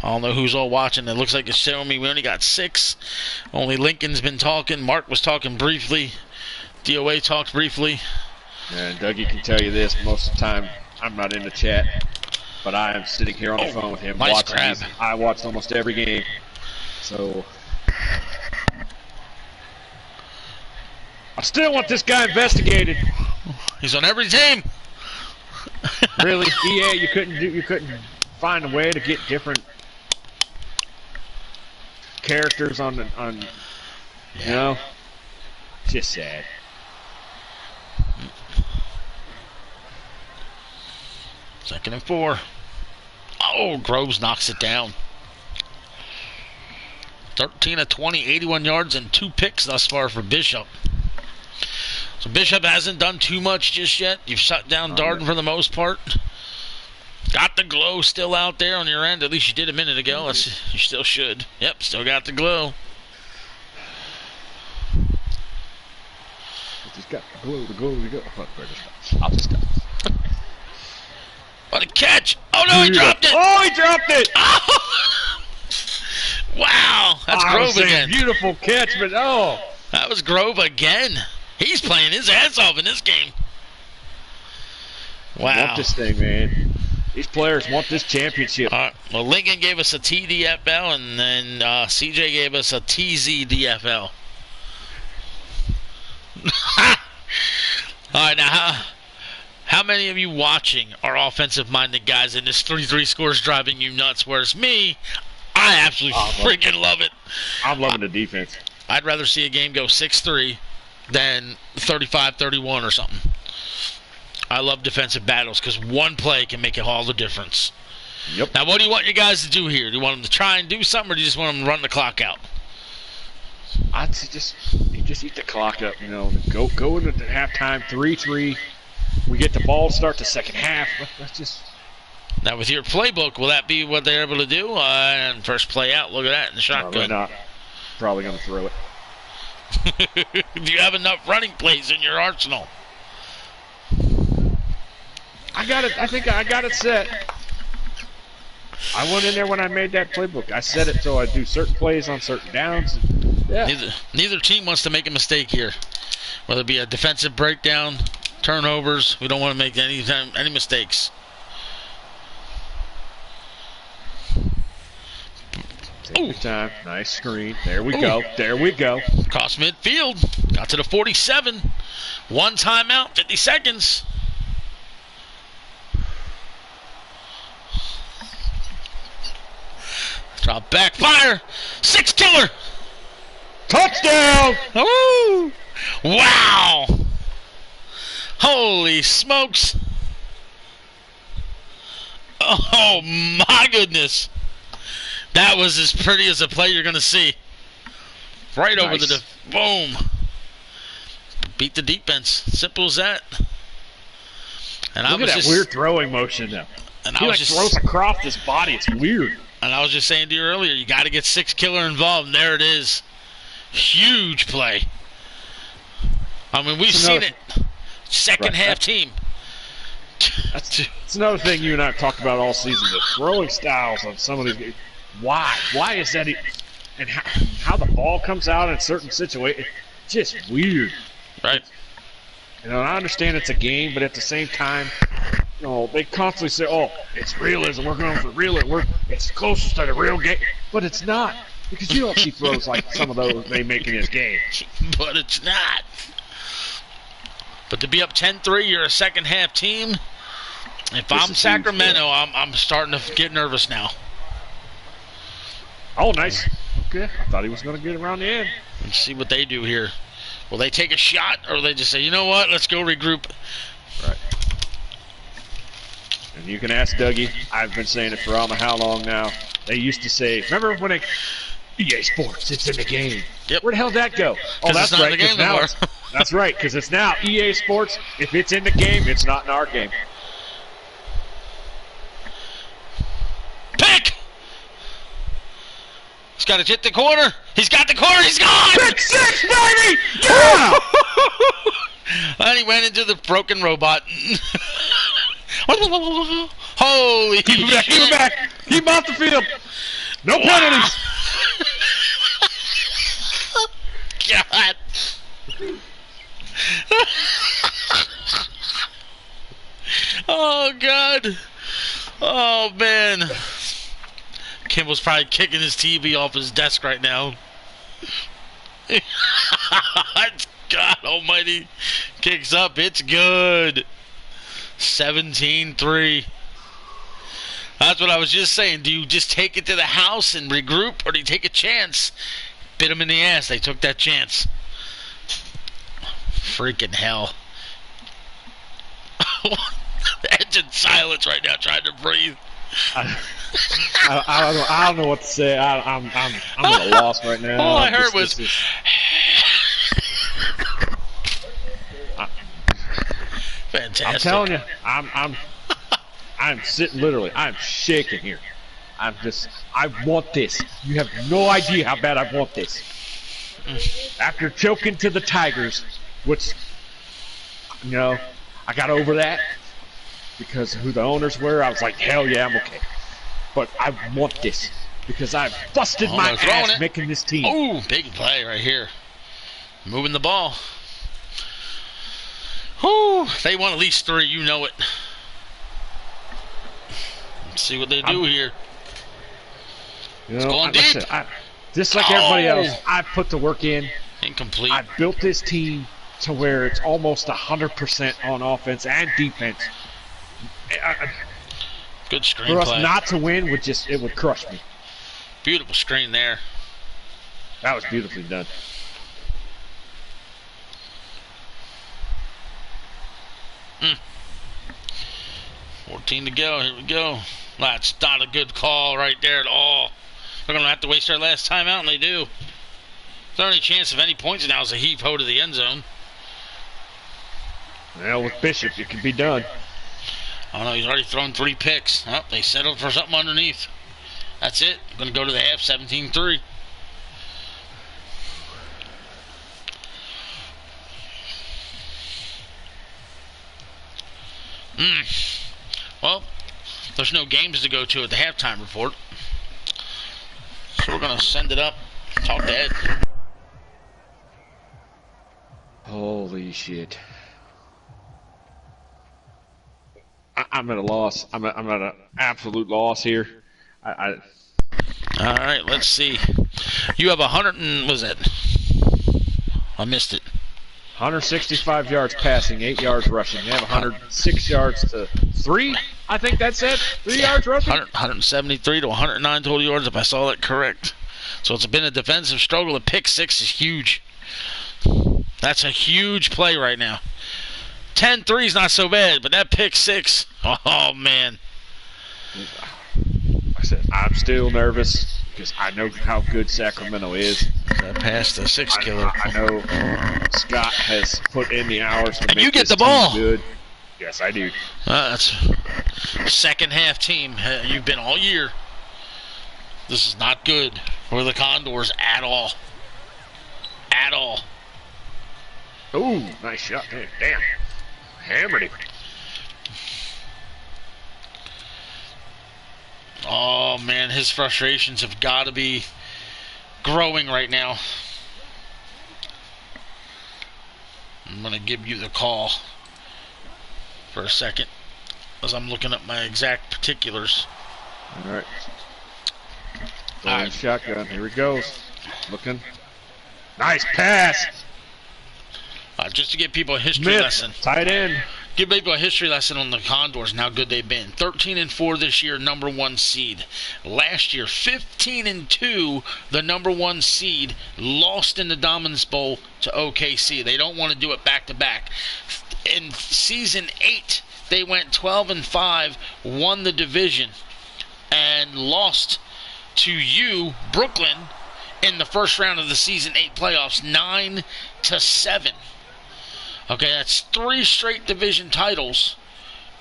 S1: I don't know who's all watching. It looks like it's showing me we only got 6. Only Lincoln's been talking. Mark was talking briefly. DOA talked briefly.
S2: And Dougie can tell you this. Most of the time, I'm not in the chat. But I am sitting here on the phone with him.
S1: Nice
S2: watching
S1: grab.
S2: I watched almost every game. So I still want this guy investigated.
S1: He's on every team.
S2: Really, EA, you couldn't find a way to get different characters on you know, just sad.
S1: Second and 4. Oh, Groves knocks it down. 13 of 20, 81 yards and 2 picks thus far for Bishop. So Bishop hasn't done too much just yet. You've shut down Darden for the most part. Got the glow still out there on your end. At least you did a minute ago. You still should. Yep, still got the glow.
S2: Just got the glow. I'll just stop.
S1: What a catch! Oh no, he dropped it!
S2: Oh, he dropped it!
S1: Oh! Wow, that's Grove again.
S2: Beautiful catch, but
S1: that was Grove again. He's playing his ass off in this game. Wow.
S2: I want this thing, man. These players want this championship.
S1: Well, Lincoln gave us a TDFL, and then CJ gave us a TZDFL. All right, now, how many of you watching are offensive-minded guys, and this 3-3 score is driving you nuts, whereas me, I absolutely freaking love it.
S2: I'm loving the defense.
S1: I'd rather see a game go 6-3 than 35-31 or something. I love defensive battles because one play can make all the difference.
S2: Yep.
S1: Now, what do you want your guys to do here? Do you want them to try and do something, or do you just want them to run the clock out?
S2: I'd say just eat the clock up. You know, go into the halftime 3-3. We get the ball to start the second half. Let's just.
S1: Now, with your playbook, will that be what they're able to do? And first play out, look at that in the shotgun.
S2: Probably not. Probably going to throw it.
S1: Do you have enough running plays in your arsenal?
S2: I got it. I think I got it set. I went in there when I made that playbook. I set it so I do certain plays on certain downs. Yeah.
S1: Neither team wants to make a mistake here, whether it be a defensive breakdown, turnovers. We don't want to make any mistakes.
S2: Take your time. Nice screen. There we go. There we go.
S1: Cross midfield. Got to the 47. One timeout, 50 seconds. Drop back, fire. 6 killer.
S2: Touchdown.
S1: Woo! Wow. Holy smokes. Oh my goodness. That was as pretty as a play you're going to see. Right over the boom. Beat the defense. Simple as that. And
S2: Look at that weird throwing motion now.
S1: And
S2: he throws across his body. It's weird.
S1: And I was just saying to you earlier, you got to get 6 killer involved. And there it is. Huge play. I mean, we've seen it. Second half team.
S2: That's another thing you and I have talked about all season. The throwing styles of some of these games. Why? Why is that? And how the ball comes out in certain situations. Just weird.
S1: Right.
S2: You know, I understand it's a game, but at the same time, you know, they constantly say, "Oh, it's realism. We're going for realism. It's closest to the real game," but it's not because you don't see throws like some of those they make in this game.
S1: But it's not. But to be up 10-3, you're a second half team. If I'm Sacramento, I'm starting to get nervous now.
S2: Oh, nice. Okay. I thought he was going to get around the end.
S1: Let's see what they do here. Will they take a shot, or will they just say, you know what, let's go regroup?
S2: Right. And you can ask Dougie. I've been saying it for I don't know how long now. They used to say, remember when they... EA Sports, it's in the game.
S1: Yep.
S2: Where the hell did that go? Oh, that's right.
S1: Because now
S2: that's right, because it's now EA Sports. If it's in the game, it's not in our game.
S1: Pick! He's got to hit the corner. He's got the corner. He's gone!
S2: Pick 6, baby! Yeah!
S1: And he went into the broken robot. Holy shit.
S2: Keep him back. Keep him off the field. No penalties.
S1: God. Oh, God. Oh, man. Kimball's probably kicking his TV off his desk right now. God almighty. Kicks up. It's good. 17-3. That's what I was just saying. Do you just take it to the house and regroup, or do you take a chance? Bit them in the ass. They took that chance. Freaking hell. Ed's in silence right now, trying to breathe.
S2: I don't know what to say. I'm at a loss right now.
S1: All I heard was... Fantastic.
S2: I'm telling you, I'm sitting literally. I'm shaking here. I want this. You have no idea how bad I want this. After choking to the Tigers, which, you know, I got over that because of who the owners were. I was like, hell yeah, I'm okay. But I want this because I've busted my ass making this team.
S1: Ooh, big play right here. Moving the ball. Whew, they want at least 3, you know it. Let's see what they do here.
S2: You know,
S1: it's going deep.
S2: Just like everybody else, I put the work in.
S1: Incomplete.
S2: I built this team to where it's almost 100% on offense and defense.
S1: Good screen
S2: For us
S1: play.
S2: not to win it would crush me.
S1: Beautiful screen there.
S2: That was beautifully done.
S1: Mm. 14 to go. Here we go. That's not a good call right there at all. They're going to have to waste their last timeout, and they do. If there's any chance of any points now, is a heave-ho to the end zone.
S2: Well, with Bishop, it can be done.
S1: I don't know. He's already thrown 3 picks. Oh, they settled for something underneath. That's it. Going to go to the half, 17-3. Well, there's no games to go to at the halftime report. So we're going to send it up, talk to Ed.
S2: Holy shit. I'm at a loss. I'm at an absolute loss here.
S1: All right, let's see. You have 100 and... what was that? I missed it.
S2: 165 yards passing, 8 yards rushing. You have 106 yards to 3. I think that's it. 3 yards rushing.
S1: 173 to 109 total yards, if I saw that correct. So it's been a defensive struggle. The pick 6 is huge. That's a huge play right now. 10-3 is not so bad, but that pick 6, oh man.
S2: I said I'm still nervous because I know how good Sacramento is.
S1: That passed the 6 killer.
S2: I know Scott has put in the hours to make
S1: you get
S2: this
S1: the ball.
S2: team good. Yes, I do.
S1: That's second half team. You've been all year. This is not good for the Condors at all. At all.
S2: Ooh, nice shot. Damn. Hammered him.
S1: Oh, man, his frustrations have got to be growing right now. I'm going to give you the call for a second as I'm looking up my exact particulars.
S2: All right. Shotgun. Here he goes. Looking. Nice pass.
S1: Just to give people a history lesson.
S2: Tight end.
S1: Give people a history lesson on the Condors and how good they've been. 13-4 this year, number 1 seed. Last year, 15-2, the number 1 seed, lost in the Dominance Bowl to OKC. They don't want to do it back-to-back. In season 8, they went 12-5, won the division, and lost to Brooklyn, in the first round of the season 8 playoffs, 9-7. Okay, that's 3 straight division titles,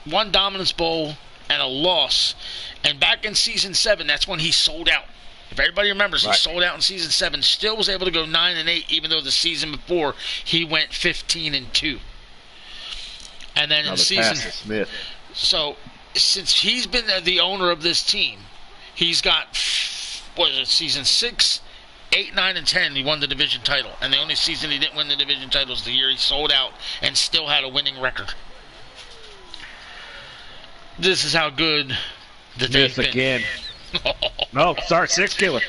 S1: 1 Dominance Bowl, and a loss. And back in season 7, that's when he sold out. If everybody remembers, He sold out in season 7. Still was able to go 9-8, even though the season before he went 15-2. And then in season
S2: Smith.
S1: So since he's been the owner of this team, he's got season 6, 8, 9, and 10, he won the division title. And the only season he didn't win the division title was the year he sold out and still had a winning record. This is how good that they've been.
S2: Again. No, sorry, 6 Killer.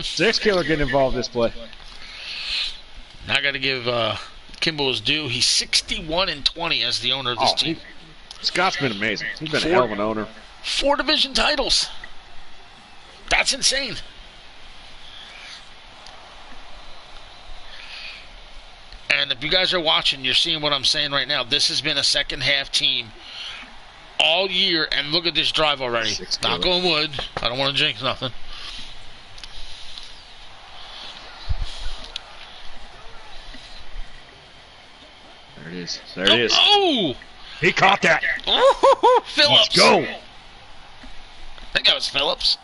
S2: 6 Killer getting involved in this play.
S1: Now I got to give Kimball his due. He's 61-20 as the owner of this team.
S2: Scott's been amazing. He's been a hell of an owner.
S1: 4 division titles. That's insane. And if you guys are watching, you're seeing what I'm saying right now. This has been a second half team all year, and look at this drive already. Knock on wood. I don't want to jinx nothing.
S2: There it is. There it is.
S1: Oh!
S2: He caught that.
S1: Oh, Phillips.
S2: Let's go.
S1: I think that was Phillips.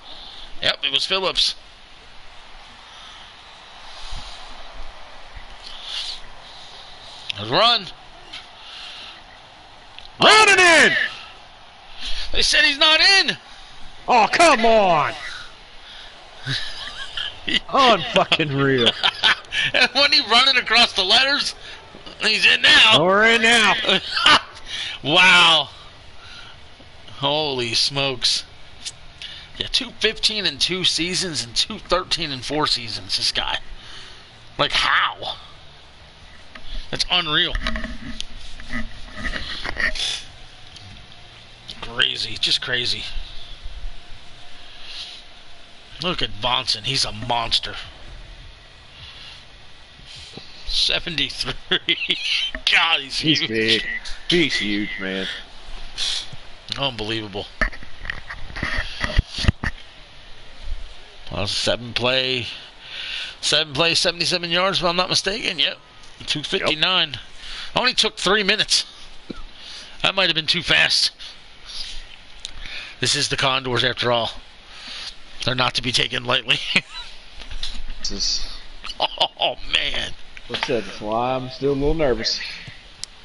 S1: Yep, it was Phillips. Let's run.
S2: Running in.
S1: They said he's not in.
S2: Oh, come on. Unfucking real.
S1: And when he running across the letters, he's in now.
S2: Oh, we're in now.
S1: Wow. Holy smokes. Yeah, 2 15-2 seasons and 2 13-4 seasons, this guy. Like, how? That's unreal. Crazy, just crazy. Look at Bonson, he's a monster. 73. God, he's huge.
S2: He's big. He's huge, man.
S1: Unbelievable. Well, 7 play, 77 yards, if I'm not mistaken. Yep. 259. Yep. Only took 3 minutes. That might have been too fast. This is the Condors, after all. They're not to be taken lightly. Oh, man.
S2: What's that? That's why I'm still a little nervous.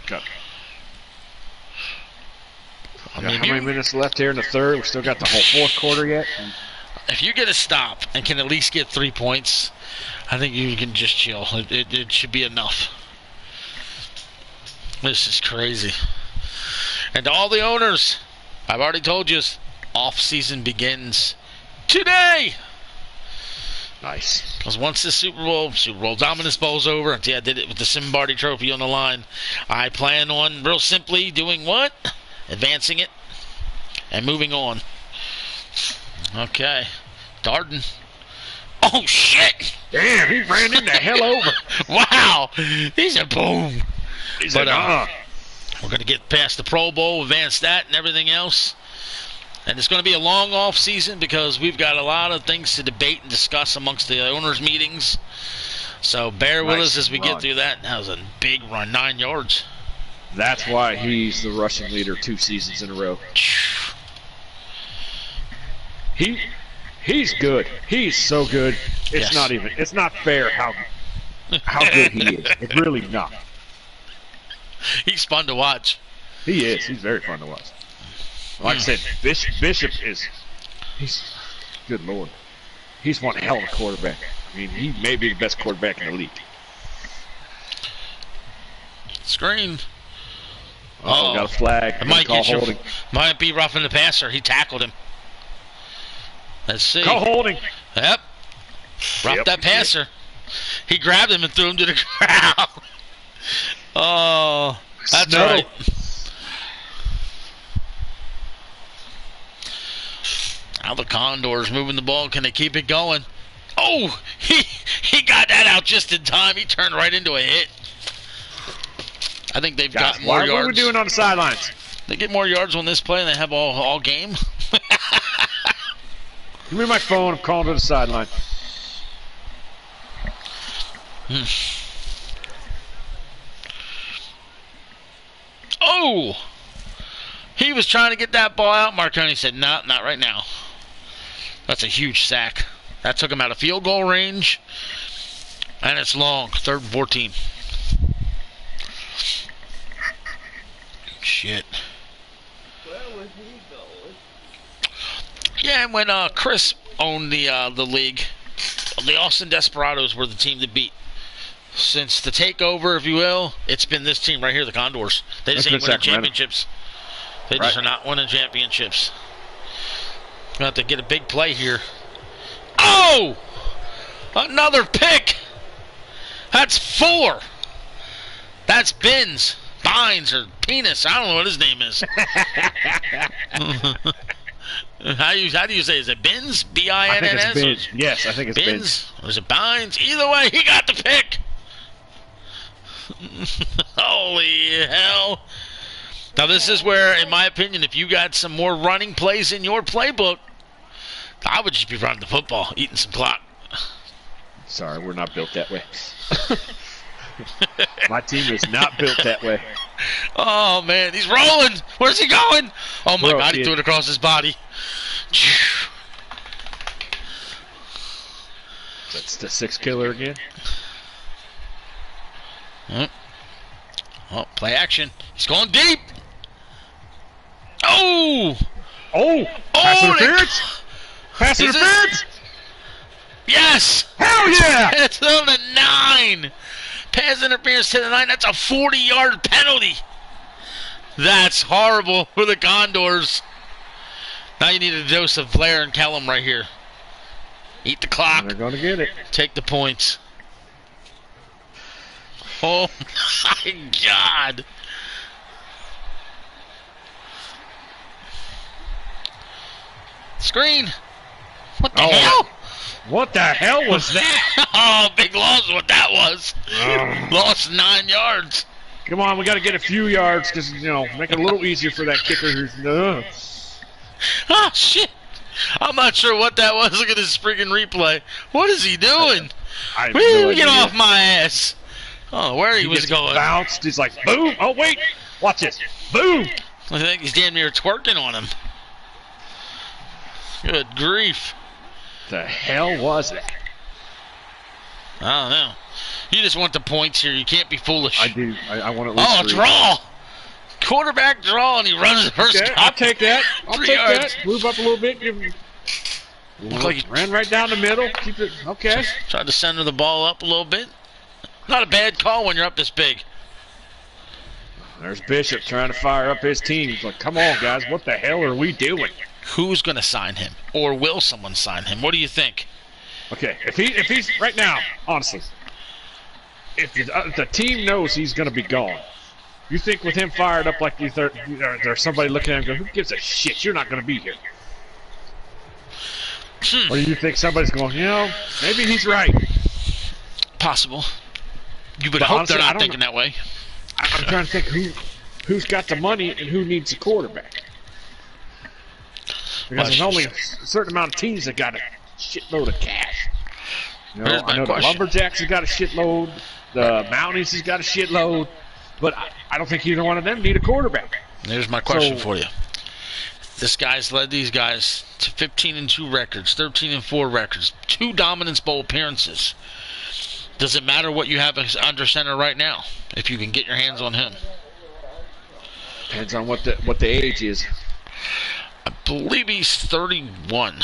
S2: Okay. How many minutes left here in the third? We still got the whole fourth quarter yet.
S1: If you get a stop and can at least get 3 points, I think you can just chill. It should be enough. This is crazy. And to all the owners, I've already told you, off-season begins today.
S2: Nice.
S1: Because once the Super Bowl Dominance Bowl's over, I did it with the Simbardi Trophy on the line, I plan on, real simply, doing what? Advancing it and moving on. Okay. Darden. Oh, shit!
S2: Damn, he ran him the hell over.
S1: Wow. He's a boom.
S2: He's
S1: We're going to get past the Pro Bowl, advance that and everything else. And it's going to be a long off season because we've got a lot of things to debate and discuss amongst the owners' meetings. So bear with us as we get through that. That was a big run, 9 yards.
S2: That's why he's the rushing leader 2 seasons in a row. He's good. He's so good. It's not fair how good he is. It's really not.
S1: He's fun to watch.
S2: He is. He's very fun to watch. Like I said, Bishop he's good Lord. He's one hell of a quarterback. I mean, he may be the best quarterback in the league.
S1: Screen.
S2: Oh, got a flag.
S1: Might be roughing the passer. He tackled him. Let's see.
S2: Call holding.
S1: Yep. Roughed that passer. He grabbed him and threw him to the ground. Oh, that's all right. Now the Condors moving the ball. Can they keep it going? Oh, he got that out just in time. He turned right into a hit. I think they've got more yards.
S2: What are we doing on the sidelines?
S1: They get more yards on this play, and they have all game.
S2: Give me my phone. I'm calling to the sideline.
S1: Oh! He was trying to get that ball out. Marconi said, no, not right now. That's a huge sack. That took him out of field goal range. And it's long. 3rd and 14. Shit.
S3: Where was he going?
S1: Yeah, and when Chris owned the league, the Austin Desperados were the team to beat. Since the takeover, if you will, it's been this team right here, the Condors. They just ain't winning championships. They just are not winning championships. Gonna have to get a big play here. Oh! Another pick! That's 4. That's Bynes, or Penis. I don't know what his name is. How do you say? Is it Bynes? B-I-N-N-S?
S2: I think it's Bynes. Yes, I think it's Bynes.
S1: Or is it Bynes? Either way, he got the pick. Holy hell. Now this is where, in my opinion, if you got some more running plays in your playbook, I would just be running the football, eating some clock.
S2: Sorry, we're not built that way. My team is not built that way.
S1: Oh, man, he's rolling. Where's he going? Oh, my God, he threw it across his body.
S2: That's the 6 killer again.
S1: Oh, play action. He's going deep. Oh!
S2: Pass interference! Pass interference!
S1: Yes!
S2: Hell yeah!
S1: It's on the 9. Pass interference to the 9. That's a 40-yard penalty. That's horrible for the Condors. Now you need a dose of Blair and Kellum right here. Eat the clock.
S2: And they're going to get it.
S1: Take the points. Oh, my God. Screen. What the hell?
S2: What the hell was that?
S1: Oh, big loss what that was. Lost 9 yards.
S2: Come on, we got to get a few yards because, make it a little easier for that kicker who's...
S1: Oh, shit. I'm not sure what that was. Look at this freaking replay. What is he doing? Get off my ass. Oh, where he was going.
S2: Bounced. He's like, boom. Oh, wait. Watch this. Boom.
S1: I think he's damn near twerking on him. Good grief.
S2: The hell was that?
S1: I don't know. You just want the points here. You can't be foolish.
S2: I do. I want at least
S1: Oh, draw. Quarterback draw, and he runs the first guy.
S2: I'll take that. I'll take that. Move up a little bit. Ran right down the middle. Keep it. Okay.
S1: Tried to center the ball up a little bit. Not a bad call when you're up this big.
S2: There's Bishop trying to fire up his team. He's like, come on, guys. What the hell are we doing?
S1: Who's going to sign him? Or will someone sign him? What do you think?
S2: Okay, if he's right now, honestly, if the team knows he's going to be gone, you think with him fired up like there's somebody looking at him going, who gives a shit? You're not going to be here. Or do you think somebody's going, maybe he's right?
S1: Possible. You would hope they're not thinking that way.
S2: I'm trying to think who's got the money and who needs a quarterback. Because there's only a certain amount of teams that got a shitload of cash. I know the Lumberjacks have got a shitload. The Mounties has got a shitload. But I don't think either one of them need a quarterback.
S1: There's my question for you. This guy's led these guys to 15-2 records, 13-4 records, 2 Dominance Bowl appearances. Does it matter what you have under center right now if you can get your hands on him?
S2: Depends on what the age is.
S1: I believe he's 31.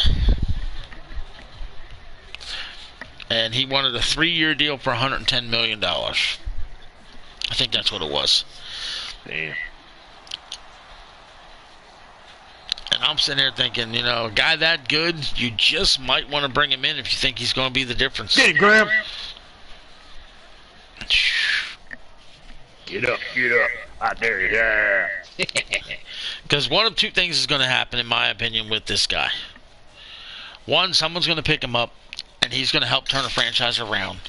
S1: And he wanted a 3-year deal for $110 million. I think that's what it was.
S2: Damn.
S1: And I'm sitting here thinking, a guy that good, you just might want to bring him in if you think he's going to be the difference.
S2: Get it, Graham. Get up. I dare you. Yeah.
S1: Because one of 2 things is going to happen, in my opinion, with this guy. One, someone's going to pick him up, and he's going to help turn a franchise around.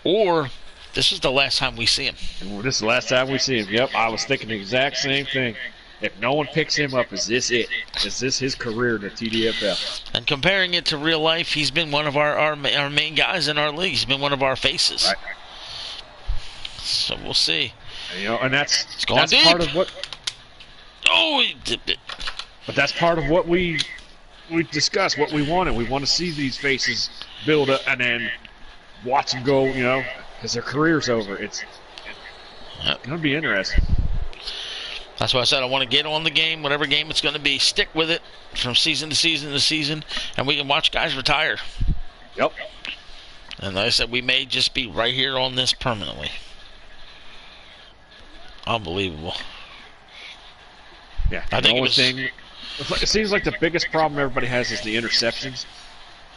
S1: Or this is the last time we see him.
S2: And this is the last time we see him. Yep, I was thinking the exact same thing. If no one picks him up, is this it? Is this his career in the TDFL?
S1: And comparing it to real life, he's been one of our main guys in our league. He's been one of our faces.
S2: Right.
S1: So we'll see.
S2: And that's
S1: deep.
S2: part of what.
S1: Oh, he dipped it.
S2: But that's part of what we discussed. What we wanted. We want to see these faces build up and then watch them go. Because their career's over. It's going to be interesting.
S1: That's why I said I want to get on the game, whatever game it's going to be. Stick with it from season to season to season, and we can watch guys retire.
S2: Yep.
S1: And like I said, we may just be right here on this permanently. Unbelievable.
S2: Yeah.
S1: I think
S2: the only thing. It seems like the biggest problem everybody has is the interceptions,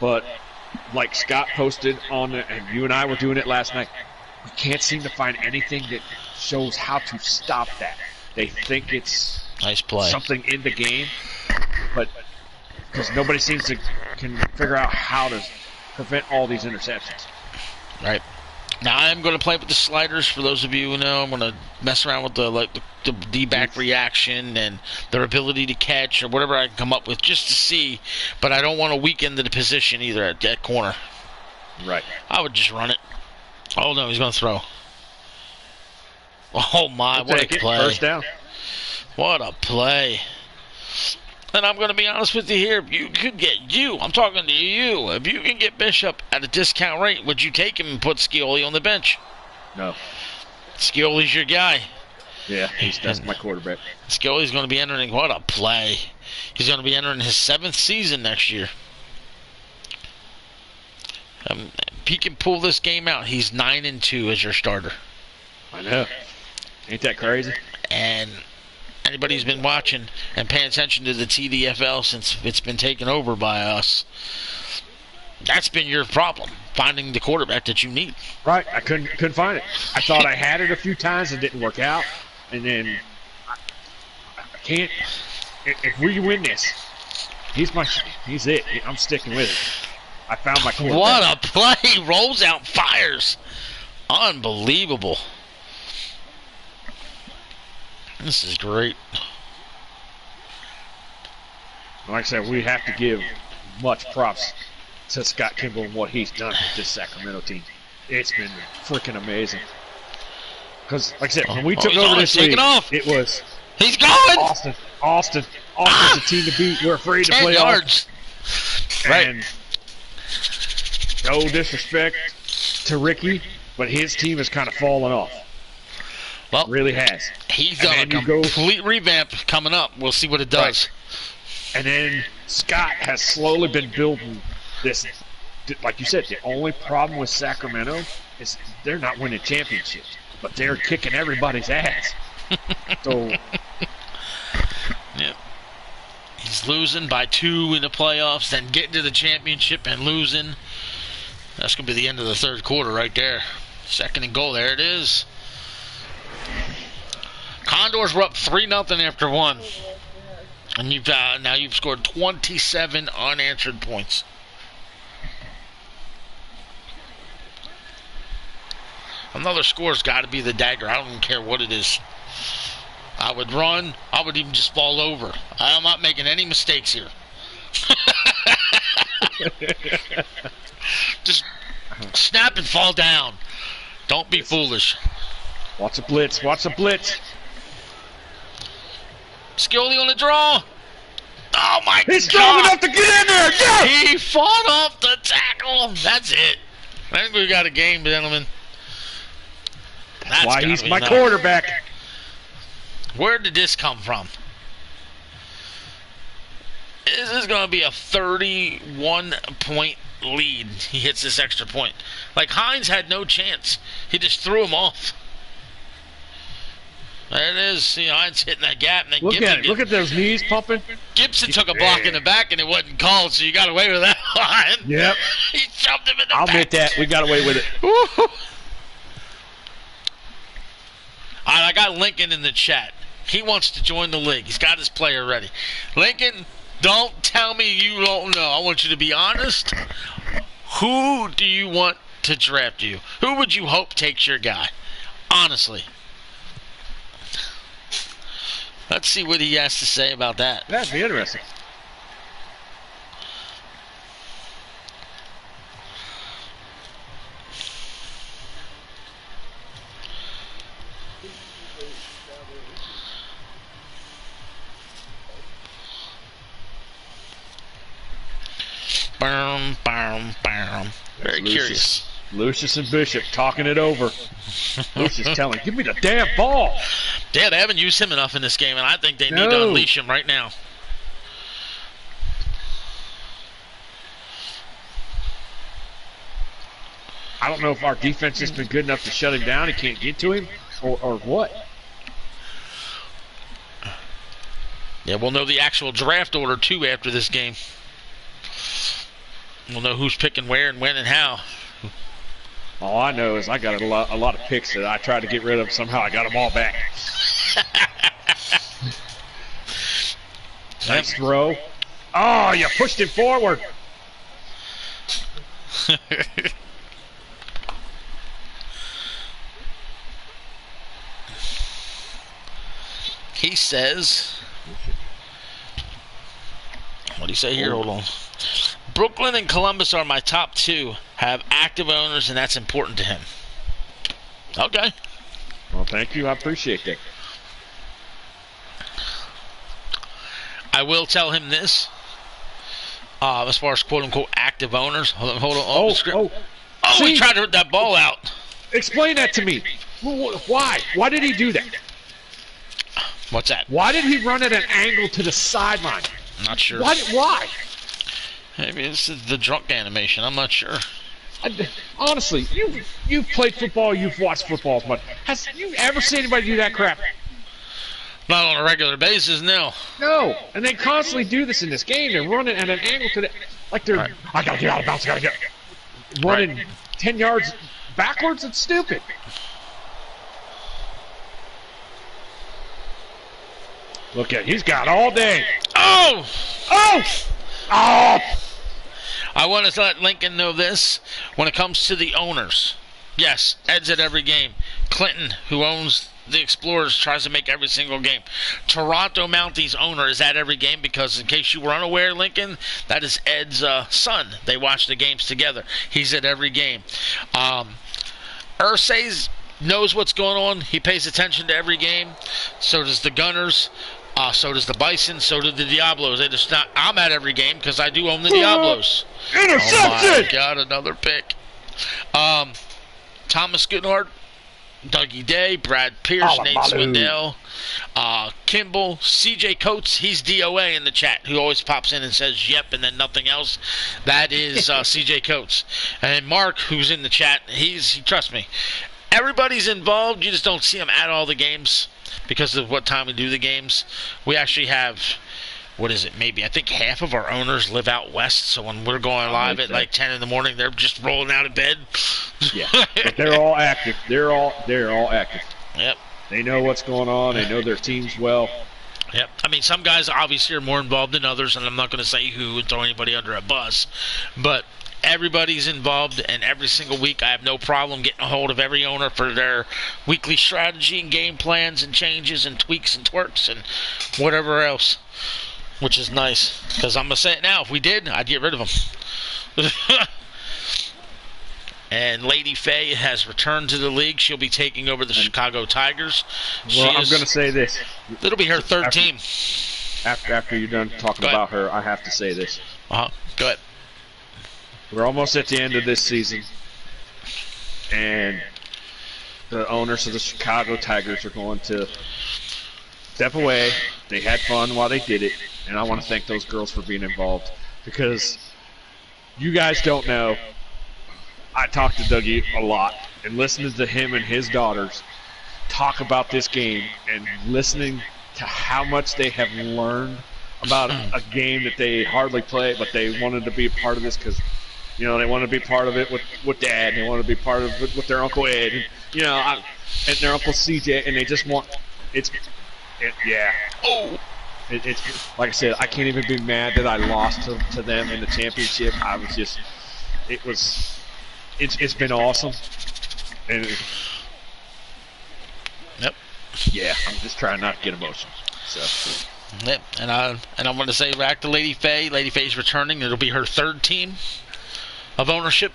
S2: but like Scott posted on it, and you and I were doing it last night, we can't seem to find anything that shows how to stop that. They think it's
S1: nice play.
S2: Something in the game, but because nobody seems to can figure out how to prevent all these interceptions.
S1: Right. Now I'm going to play with the sliders. For those of you who know, I'm going to mess around with the D-back reaction and their ability to catch or whatever I can come up with just to see. But I don't want to weaken the position either at that corner.
S2: Right.
S1: I would just run it. Oh no, he's going to throw. Oh my, what a play.
S2: First down.
S1: What a play. And I'm going to be honest with you here. If you could get I'm talking to you. If you can get Bishop at a discount rate, would you take him and put Scioli on the bench?
S2: No.
S1: Scioli's your guy.
S2: Yeah, that's my quarterback.
S1: Scioli's going to be entering, what a play. He's going to be entering his 7th season next year. If he can pull this game out, he's 9-2 as your starter.
S2: I know. Ain't that crazy?
S1: And anybody who's been watching and paying attention to the TDFL since it's been taken over by us, that's been your problem, finding the quarterback that you need.
S2: Right. I couldn't find it. I thought I had it a few times. It didn't work out. And then I can't. If we win this, he's it. I'm sticking with it. I found my quarterback.
S1: What a play. Rolls out, fires. Unbelievable. This is great.
S2: Like I said, we have to give much props to Scott Kimball and what he's done with this Sacramento team. It's been freaking amazing. Because, like I said, when we took over this league, it was
S1: he's going.
S2: Austin's the team to beat. We're afraid to play
S1: yards. Right.
S2: And no disrespect to Ricky, but his team has kind of fallen off.
S1: Well,
S2: it really has.
S1: He's done a complete revamp coming up. We'll see what it does.
S2: Right. And then Scott has slowly been building this. Like you said, the only problem with Sacramento is they're not winning championships, but they're kicking everybody's ass. So,
S1: yeah. He's losing by 2 in the playoffs, then getting to the championship and losing. That's going to be the end of the third quarter right there. 2nd and goal. There it is. Condors were up 3-0 after 1. And now you've scored 27 unanswered points. Another score's got to be the dagger. I don't even care what it is. I would run. I would even just fall over. I'm not making any mistakes here. Just snap and fall down. Don't be foolish.
S2: Watch a blitz.
S1: Scioli on the draw. Oh my God.
S2: He's strong enough to get in there. Yeah!
S1: He fought off the tackle. That's it. I think we got a game, gentlemen.
S2: That's why he's my quarterback.
S1: Where did this come from? This is going to be a 31-point lead. He hits this extra point. Like, Hines had no chance. He just threw him off. There it is. Hines hitting that gap. And then
S2: Look at it. Look at those knees pumping.
S1: Gibson took a block in the back, and it wasn't called, so you got away with that line.
S2: Yep.
S1: He shoved him in the back.
S2: I'll admit that. We got away with it.
S1: All right, I got Lincoln in the chat. He wants to join the league. He's got his player ready. Lincoln, Don't tell me you don't know. I want you to be honest. Who do you want to draft you? Who would you hope takes your guy? Honestly. Let's see what he has to say about that.
S2: That'd be interesting.
S1: Very curious.
S2: Lucius and Bishop talking it over. Lucius telling, give me the damn ball.
S1: Yeah, they haven't used him enough in this game, and I think they need to
S2: No.
S1: unleash him right now.
S2: I don't know if our defense has been good enough to shut him down. He can't get to him, or what.
S1: Yeah, we'll know the actual draft order, too, after this game. We'll know who's picking where and when and how.
S2: All I know is I got a lot of picks that I tried to get rid of. Somehow I got them all back. Nice throw. Oh, you pushed him forward.
S1: He says... What do you say here? Hold on. Brooklyn and Columbus are my top two. Have active owners, and that's important to him. Okay.
S2: Well, thank you. I appreciate that.
S1: I will tell him this. As far as quote-unquote active owners. Hold on.
S2: See?
S1: He tried to hit that ball out.
S2: Explain that to me. Why? Why did he do that?
S1: What's that?
S2: Why did he run at an angle to the sideline?
S1: Not sure.
S2: Why?
S1: Maybe this is the drunk animation. I'm not sure.
S2: Honestly, you've played football, you've watched football as much. Has you ever seen anybody do that crap?
S1: Not on a regular basis, no.
S2: No. And they constantly do this in this game. They're running at an angle to the... Like they're... Right. I gotta get out of bounds, I gotta get... Running 10 yards backwards? It's stupid. Look at... He's got all day.
S1: Oh!
S2: Oh! Oh!
S1: I want to let Lincoln know this. When it comes to the owners, yes, Ed's at every game. Clinton, who owns the Explorers, tries to make every single game. Toronto Mounties owner is at every game because, in case you were unaware, Lincoln, that is Ed's son. They watch the games together. He's at every game. Ursay's knows what's going on. He pays attention to every game. So does the Gunners. So does the Bison, so do the Diablos. They just not. I'm at every game because I do own the Diablos.
S2: Interception!
S1: Oh my God, another pick. Thomas Goodhart, Dougie Day, Brad Pierce, Nate Swindell, Kimball, CJ Coates. He's DOA in the chat, who always pops in and says yep and then nothing else. That is CJ Coates. And Mark, who's in the chat, he trust me. Everybody's involved. You just don't see them at all the games because of what time we do the games. We actually have, what is it, maybe, I think half of our owners live out west, so when we're going live at like 10 in the morning, they're just rolling out of bed.
S2: Yeah, but they're all active. They're all active.
S1: Yep.
S2: They know what's going on. They know their teams well.
S1: Yep. I mean, some guys obviously are more involved than others, and I'm not going to say who and throw anybody under a bus, but everybody's involved, and every single week I have no problem getting a hold of every owner for their weekly strategy and game plans and changes and tweaks and twerks and whatever else, which is nice, because I'm going to say it now. If we did, I'd get rid of them. And Lady Faye has returned to the league. She'll be taking over the Chicago Tigers.
S2: Well, I'm going to say this.
S1: It'll be her third team.
S2: After you're done talking about her, I have to say this.
S1: Go ahead.
S2: We're almost at the end of this season, and the owners of the Chicago Tigers are going to step away. They had fun while they did it, and I want to thank those girls for being involved, because you guys don't know, I talked to Dougie a lot, and listening to him and his daughters talk about this game and listening to how much they have learned about a game that they hardly play, but they wanted to be a part of this because, you know, they want to be part of it with Dad. They want to be part of it with their Uncle Ed, and, you know, and their Uncle CJ, and they just want yeah.
S1: Oh,
S2: It's like I said, I can't even be mad that I lost to them in the championship. I was just, it's been awesome, and
S1: Yep.
S2: yeah, I'm just trying not to get emotional. So
S1: Yep. And I'm going to say back to Lady Faye. Lady Faye's returning. It'll be her third team of ownership.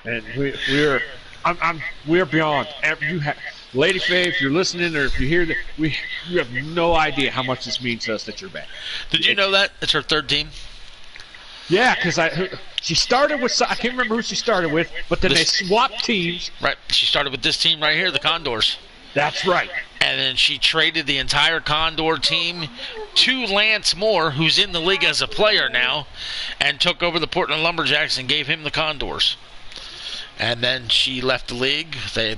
S2: and we're beyond. Lady Faye, if you're listening or if you hear that, you have no idea how much this means to us that you're back.
S1: Did you know that it's her third team?
S2: Yeah, because she started with, I can't remember who she started with, but then they swapped teams.
S1: Right. She started with this team right here, the Condors.
S2: That's right.
S1: And then she traded the entire Condor team to Lance Moore, who's in the league as a player now, and took over the Portland Lumberjacks and gave him the Condors. And then she left the league. The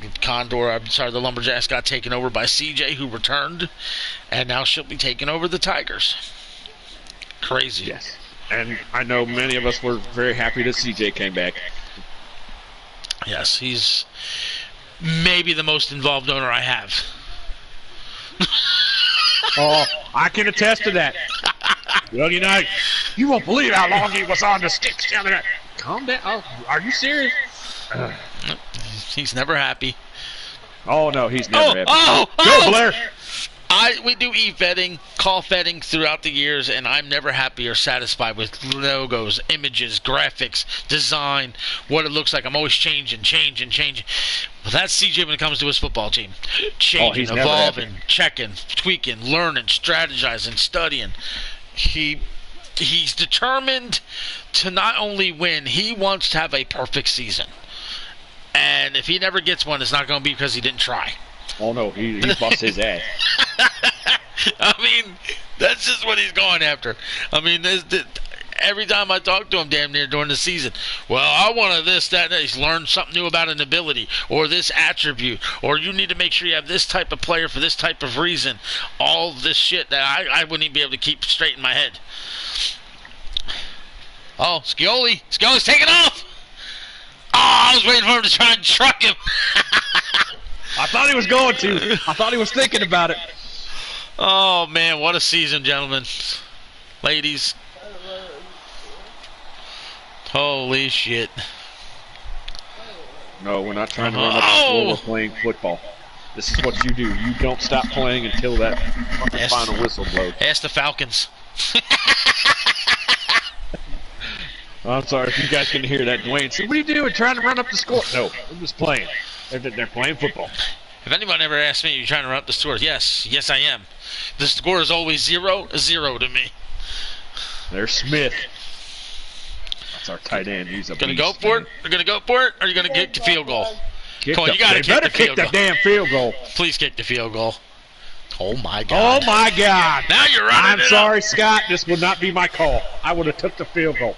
S1: Lumberjacks got taken over by CJ, who returned. And now she'll be taking over the Tigers. Crazy.
S2: Yes. And I know many of us were very happy that CJ came back.
S1: Yes, he's maybe the most involved owner I have.
S2: Oh, I can attest to that. Well, you won't believe how long he was on the sticks down there. Calm down. Oh, are you serious?
S1: He's never happy.
S2: Oh, no, he's never happy.
S1: Go,
S2: Go, Blair.
S1: We do e-vetting, call vetting throughout the years, and I'm never happy or satisfied with logos, images, graphics, design, what it looks like. I'm always changing. Well, that's CJ when it comes to his football team. Changing, evolving, checking, tweaking, learning, strategizing, studying. He's determined to not only win, he wants to have a perfect season. And if he never gets one, it's not going to be because he didn't try.
S2: Oh, no, he bust his ass.
S1: I mean, that's just what he's going after. I mean, every time I talk to him damn near during the season, well, I wanted this, that, and that. He's learned something new about an ability or this attribute, or you need to make sure you have this type of player for this type of reason. All this shit that I wouldn't even be able to keep straight in my head. Oh, Scioli's taking off! Oh, I was waiting for him to try and truck him.
S2: I thought he was going to. I thought he was thinking about it.
S1: Oh, man, what a season, gentlemen. Ladies. Holy shit.
S2: No, we're not trying to run up the score. We're playing football. This is what you do. You don't stop playing until that final whistle blows.
S1: Ask the Falcons.
S2: I'm sorry if you guys can hear that. Dwayne said, what are you doing? Trying to run up the score? No, I'm just playing. They're playing football.
S1: If anyone ever asks me, you're trying to run up the score? Yes, I am. The score is always 0-0 to me.
S2: There's Smith. That's our tight end. He's a
S1: Gonna go for it? You're gonna go for it? Or are you gonna kick the field goal? Come on, you gotta kick the field goal.
S2: Kick that damn field goal.
S1: Please kick the field goal. Oh my God.
S2: Oh my God.
S1: Now you're running.
S2: I'm sorry, Scott. This would not be my call. I would have took the field goal.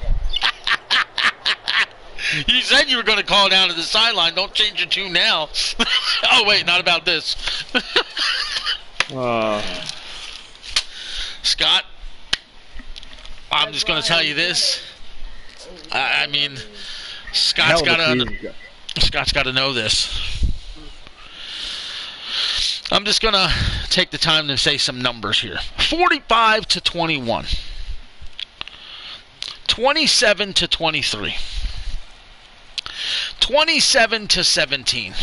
S1: You said you were going to call down to the sideline. Don't change your tune now. Oh, wait, not about this. Scott, I'm just going to tell you this. I mean, Scott's got to know this. I'm just going to take the time to say some numbers here. 45-21. 27-23. 27-17,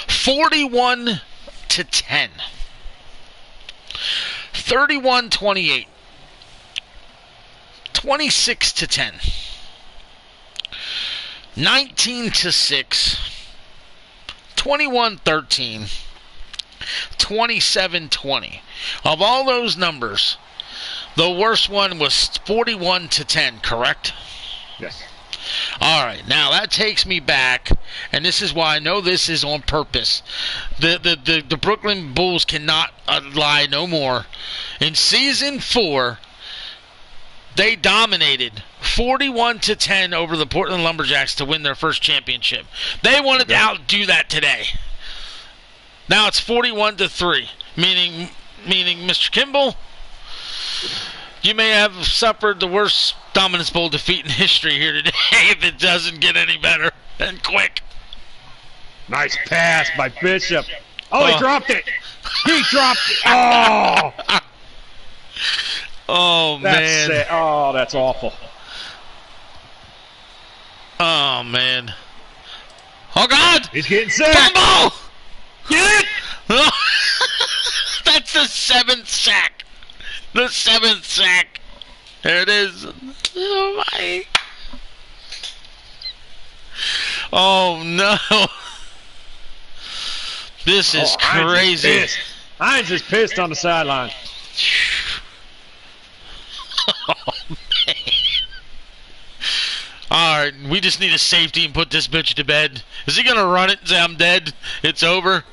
S1: 41-10, 31-28, 26-10, 19-6, 21-13, 27-20. Of all those numbers, the worst one was 41-10, correct?
S2: Yes.
S1: All right, now that takes me back, and this is why I know this is on purpose. The Brooklyn Bulls cannot lie no more. In season 4, they dominated 41-10 over the Portland Lumberjacks to win their first championship. They wanted to outdo that today. Now it's 41-3, meaning Mr. Kimball, you may have suffered the worst Dominance Bowl defeat in history here today if it doesn't get any better and quick.
S2: Nice pass by Bishop. Oh, he dropped it. He dropped it. Oh.
S1: Oh,
S2: That's
S1: man.
S2: it. Oh, that's awful.
S1: Oh, man. Oh, God.
S2: He's getting sacked.
S1: Fumble!
S2: Get it.
S1: That's the 7th sack. The 7th sack. There it is. Oh, my. Oh, no. This is crazy.
S2: Hines is pissed on the sideline.
S1: Oh, man. Alright, we just need a safety and put this bitch to bed. Is he going to run it and say I'm dead? It's over?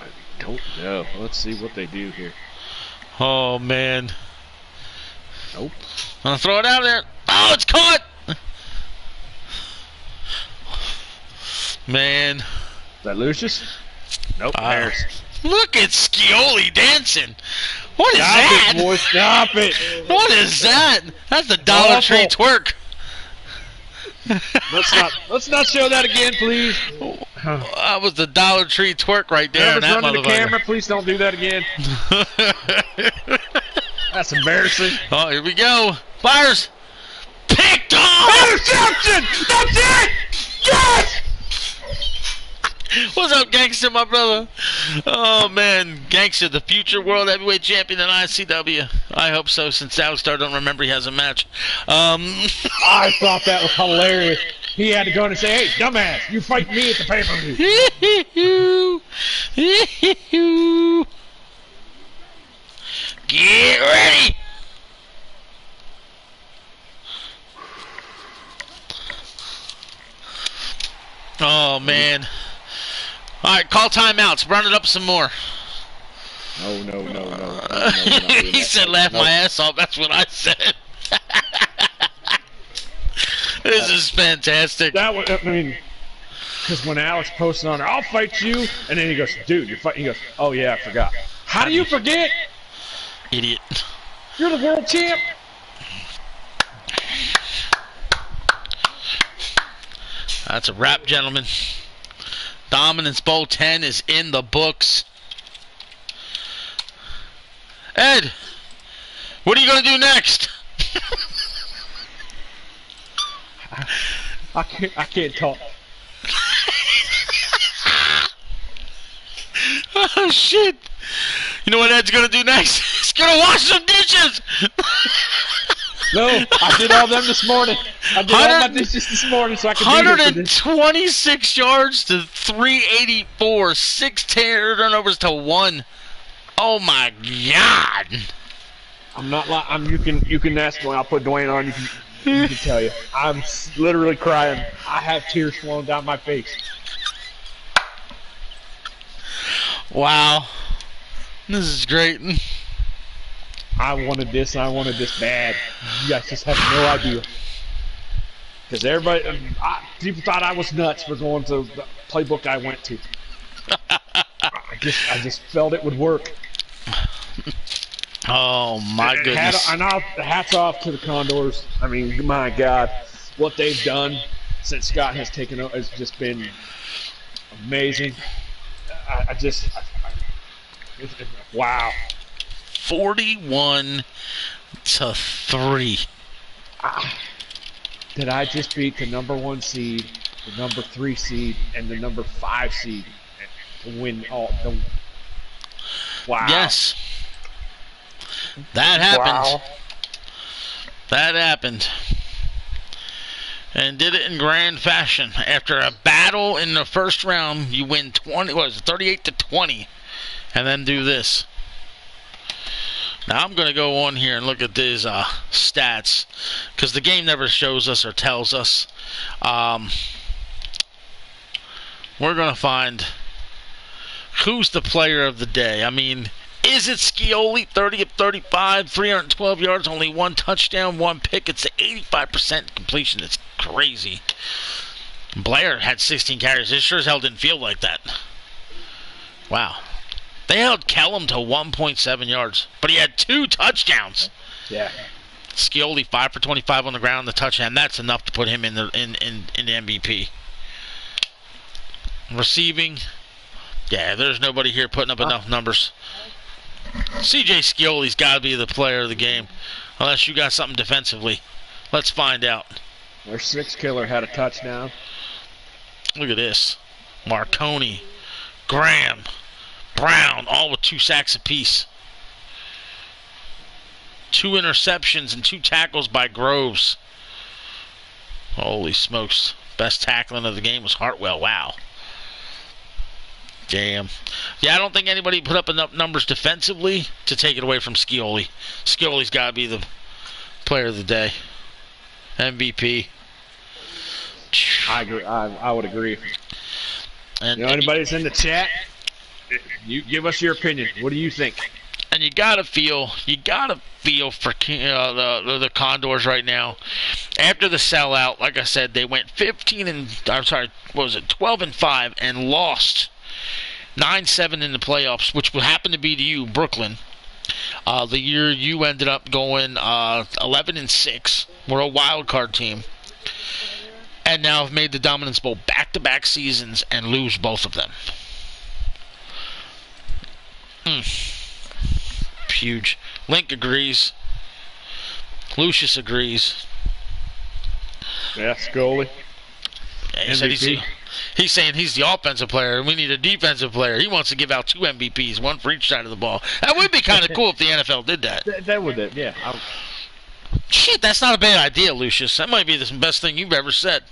S2: I don't know. Let's see what they do here.
S1: Oh, man.
S2: Nope.
S1: I'm going to throw it out there. Oh, it's caught! Man.
S2: Is that Lucius? Nope, Harris.
S1: Look at Scioli dancing. What is
S2: Stop
S1: that?
S2: it, boy. Stop it.
S1: What is that? That's the Dollar Tree twerk.
S2: Let's not show that again, please.
S1: That was the Dollar Tree twerk right there.
S2: Whoever's running the camera, please don't do that again. That's embarrassing.
S1: Oh, here we go. Fires. Picked off.
S2: Interception. That's it. Yes.
S1: What's up, Gangster, my brother? Oh, man. Gangster, the future world heavyweight champion in ICW. I hope so, since Alistar don't remember he has a match.
S2: I thought that was hilarious. He had to go in and say, hey, dumbass, you fight me at the pay-per-view.
S1: Get ready. Oh, man. All right, call timeouts. Run it up some more.
S2: No.
S1: He said laugh my ass off. That's what I said. This is fantastic.
S2: That was, I mean, because when Alex posted on there, I'll fight you, and then he goes, dude, you're fighting. He goes, oh, yeah, I forgot. How do you forget?
S1: Idiot.
S2: You're the world champ.
S1: That's a wrap, gentlemen. Dominance Bowl 10 is in the books. Ed, what are you going to do next?
S2: I can't talk.
S1: Oh, shit. You know what Ed's going to do next? He's going to wash some dishes.
S2: No, I did all them this morning. I did all my dishes this morning so I could be here for this.
S1: 126 yards to 384. 6 turnovers to 1. Oh, my God.
S2: I'm not lying. You can ask Dwayne. I'll put Dwayne on. You can tell you. I'm literally crying. I have tears flowing down my face.
S1: Wow. This is great.
S2: I wanted this bad. You guys just have no idea. Because everybody, people thought I was nuts for going to the playbook I went to. I just felt it would work.
S1: Oh, my goodness.
S2: Hats off to the Condors. I mean, my God. What they've done since Scott has taken over has just been amazing. Wow.
S1: 41-3.
S2: Did I just beat the number 1 seed, the number 3 seed, and the number 5 seed to win all the? Wow.
S1: Yes. That happened.
S2: Wow.
S1: That happened. And did it in grand fashion. After a battle in the first round, you win 38-20, and then do this. Now I'm going to go on here and look at these stats, because the game never shows us or tells us. We're going to find who's the player of the day. I mean, is it Scioli, 30 of 35, 312 yards, only 1 touchdown, 1 pick? It's an 85% completion. It's crazy. Blair had 16 carries. It sure as hell didn't feel like that. Wow. They held Kellum to 1.7 yards, but he had 2 touchdowns.
S2: Yeah.
S1: Scioli 5 for 25 on the ground, the touchdown. That's enough to put him in the MVP. Receiving, Yeah, there's nobody here putting up enough numbers. CJ Scioli's got to be the player of the game, unless you got something defensively. Let's find out.
S2: Their six killer had a touchdown.
S1: Look at this. Marconi, Graham, Brown, all with 2 sacks apiece. 2 interceptions and 2 tackles by Groves. Holy smokes. Best tackling of the game was Hartwell. Wow. Damn. Yeah, I don't think anybody put up enough numbers defensively to take it away from Scioli. Scioli's got to be the player of the day. MVP.
S2: I agree. I would agree.
S1: And
S2: anybody's in the chat, you give us your opinion. What do you think?
S1: And you gotta feel for the Condors right now. After the sellout, like I said, they went 12-5 and lost 9-7 in the playoffs, which would happen to be to you, Brooklyn. The year you ended up going 11-6. We're a wild card team, and now have made the Dominance Bowl back-to-back seasons and lose both of them. Huge. Link agrees. Lucius agrees.
S2: Yeah, Scully.
S1: Yeah, he said he's saying he's the offensive player and we need a defensive player. He wants to give out 2 MVPs, one for each side of the ball. That would be kind of cool if the NFL did that.
S2: That would, yeah.
S1: Shit, that's not a bad idea, Lucius. That might be the best thing you've ever said.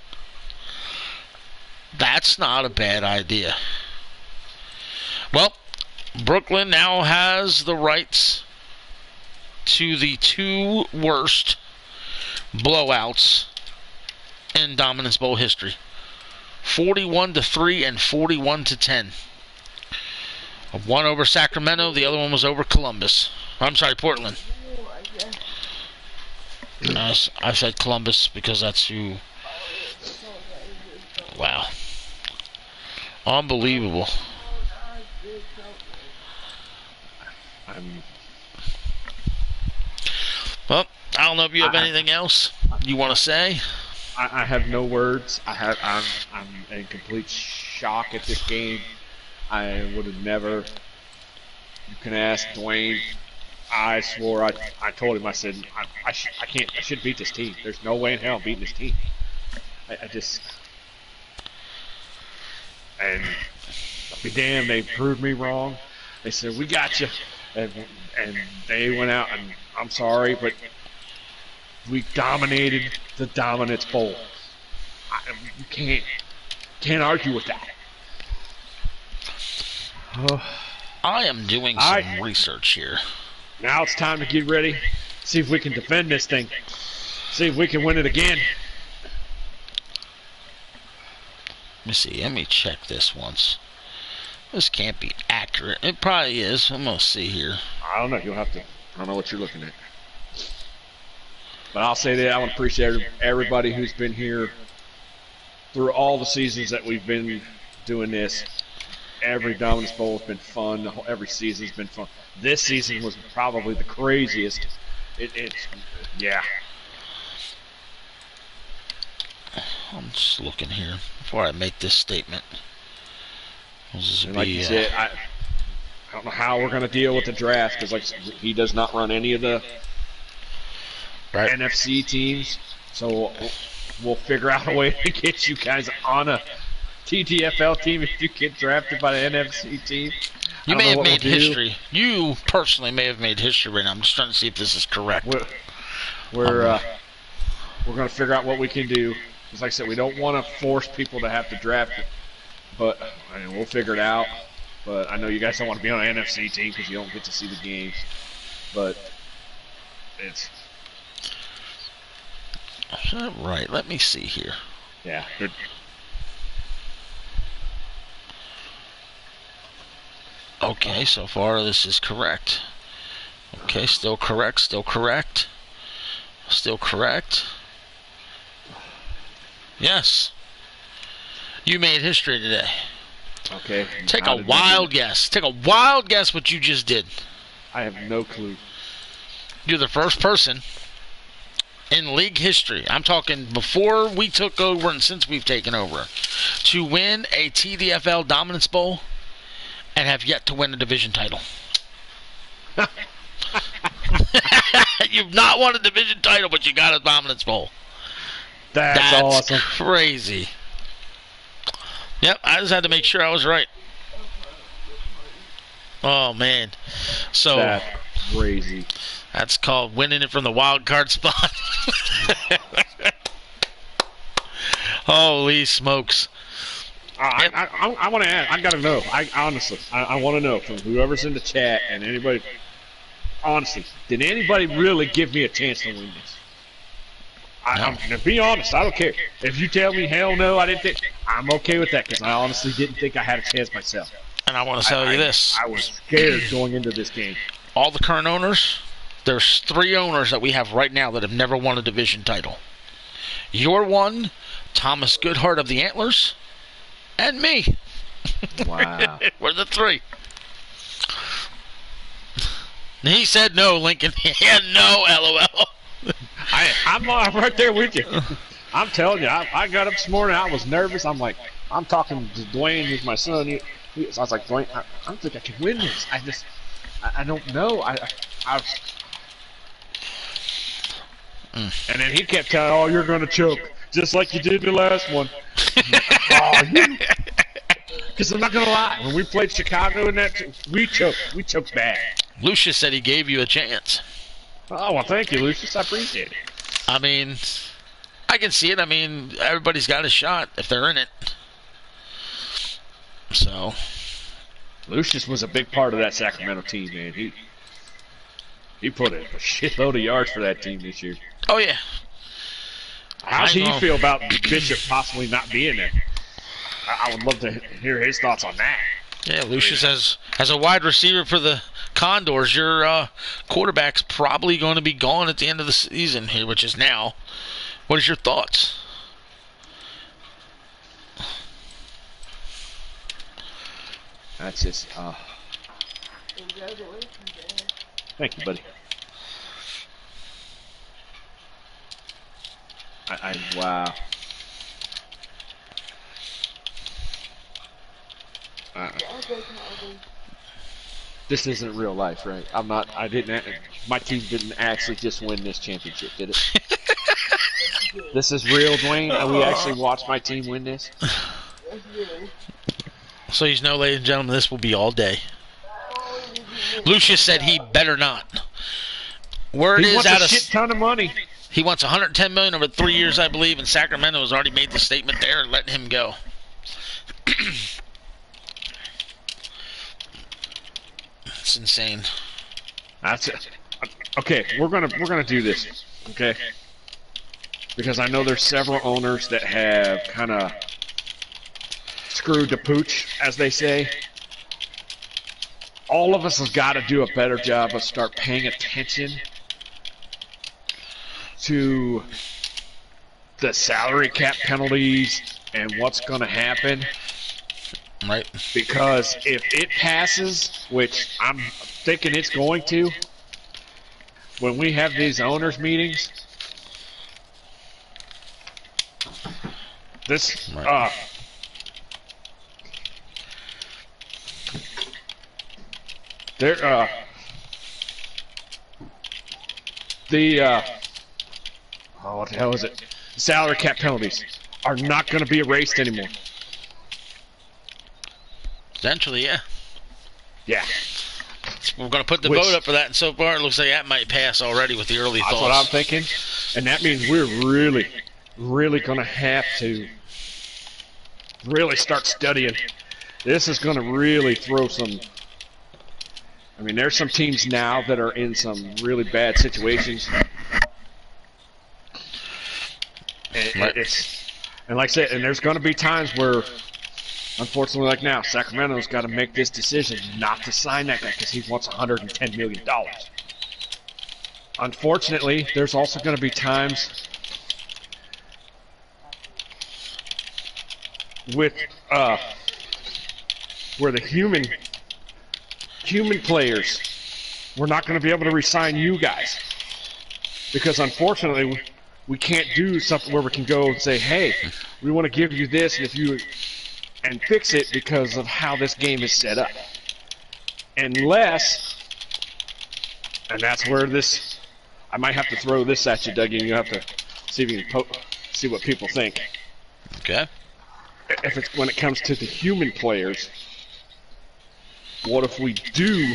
S1: That's not a bad idea. Well, Brooklyn now has the rights to the 2 worst blowouts in Dominance Bowl history. 41-3 and 41-10. One over Sacramento, the other one was over Columbus. I'm sorry, Portland. I said Columbus because that's who. Wow. Unbelievable. Well, I don't know if you have anything else you want to say.
S2: I have no words. I'm in complete shock at this game. I would have never. You can ask Dwayne. I swore. I told him. I said I can't. I should beat this team. There's no way in hell I'm beating this team. I just. And I'll be damned. They proved me wrong. They said we got you, and they went out. And I'm sorry, but we dominated the Dominance Bowl. You can't argue with that.
S1: I am doing some research here.
S2: Now it's time to get ready. See if we can defend this thing. See if we can win it again.
S1: Let me see. Let me check this once. This can't be accurate. It probably is. I'm going to see here.
S2: I don't know. You'll have to. I don't know what you're looking at. But I'll say that I want to appreciate everybody who's been here through all the seasons that we've been doing this. Every Dominance Bowl has been fun. Every season's been fun. This season was probably the craziest. Yeah.
S1: I'm just looking here before I make this statement.
S2: And like you said, I don't know how we're going to deal with the draft because like he does not run any of the NFC teams. So we'll figure out a way to get you guys on a TDFL team if you get drafted by the NFC team.
S1: You may have made history. You personally may have made history right now. I'm just trying to see if this is correct.
S2: We're going to figure out what we can do. Because like I said, we don't want to force people to have to draft it. But we'll figure it out. But I know you guys don't want to be on an NFC team because you don't get to see the games. But it's...
S1: Right, let me see here.
S2: Yeah.
S1: Okay, so far this is correct. Okay, still correct, still correct. Still correct. Yes. You made history today.
S2: Okay.
S1: Take a wild guess. Take a wild guess what you just did.
S2: I have no clue.
S1: You're the first person in league history, I'm talking before we took over and since we've taken over, to win a TDFL Dominance Bowl and have yet to win a division title. You've not won a division title, but you got a Dominance Bowl.
S2: That's awesome.
S1: Crazy. Yep, I just had to make sure I was right. Oh, man. So
S2: That's crazy.
S1: That's called winning it from the wild card spot. Holy smokes.
S2: I want to add. I got to know. I want to know from whoever's in the chat and anybody. Honestly, did anybody really give me a chance to win this? I'm to be honest, I don't care. If you tell me hell no, I didn't think, I'm okay with that because I honestly didn't think I had a chance myself.
S1: And I want to tell you this.
S2: I was scared going into this game.
S1: All the current owners, there's 3 owners that we have right now that have never won a division title. You're one, Thomas Goodhart of the Antlers, and me.
S2: Wow.
S1: We're the 3. He said no, Lincoln. Yeah, no, LOL.
S2: I'm right there with you. I'm telling you, I got up this morning, I was nervous. I'm like, I'm talking to Dwayne, who's my son. So I was like, Dwayne, I don't think I can win this. I don't know. And then he kept telling, oh, you're going to choke, just like you did the last one. Because I'm not going to lie, when we played Chicago in that, we choked bad.
S1: Lucius said he gave you a chance.
S2: Oh, well, thank you, Lucius. I appreciate it.
S1: I mean, I can see it. I mean, everybody's got a shot if they're in it. So,
S2: Lucius was a big part of that Sacramento team, man. He put in a shitload of yards for that team this year.
S1: Oh, yeah.
S2: How's he feel about Bishop possibly not being there? I would love to hear his thoughts on that.
S1: Yeah, Lucius as a wide receiver for the Condors, your quarterback's probably going to be gone at the end of the season here, which is now. What is your thoughts?
S2: That's just, thank you, buddy. Wow. This isn't real life, right? My team didn't actually just win this championship, did it? This is real, Dwayne? We actually watched my team win this?
S1: So you know, ladies and gentlemen, this will be all day. Lucius said he better not. Word
S2: he
S1: is
S2: wants
S1: out
S2: a shit ton of money.
S1: He wants $110 million over 3 years, I believe, and Sacramento has already made the statement there, letting him go. It's insane.
S2: That's it. Okay, we're gonna do this. Okay, because I know there's several owners that have kind of screwed the pooch, as they say. All of us have got to do a better job of start paying attention to the salary cap penalties and what's going to happen.
S1: Right.
S2: Because if it passes, which I'm thinking it's going to, when we have these owners meetings, this
S1: right.
S2: What the hell is it? Salary cap penalties are not going to be erased anymore.
S1: Essentially, yeah.
S2: Yeah.
S1: We're going to put the vote up for that, and so far it looks like that might pass already with the early thoughts.
S2: That's what I'm thinking. And that means we're really, really going to have to really start studying. This is going to really throw some... I mean, there's some teams now that are in some really bad situations. And, and like I said, and there's going to be times where, unfortunately, like now, Sacramento's got to make this decision not to sign that guy because he wants $110 million. Unfortunately, there's also going to be times with where the human players, we're not going to be able to re-sign you guys because unfortunately we can't do something where we can go and say, hey, we want to give you this and fix it because of how this game is set up. unless, and that's where this, I might have to throw this at you, Dougie, and you have to see if you can see what people think.
S1: Okay.
S2: If it's when it comes to the human players, what if we do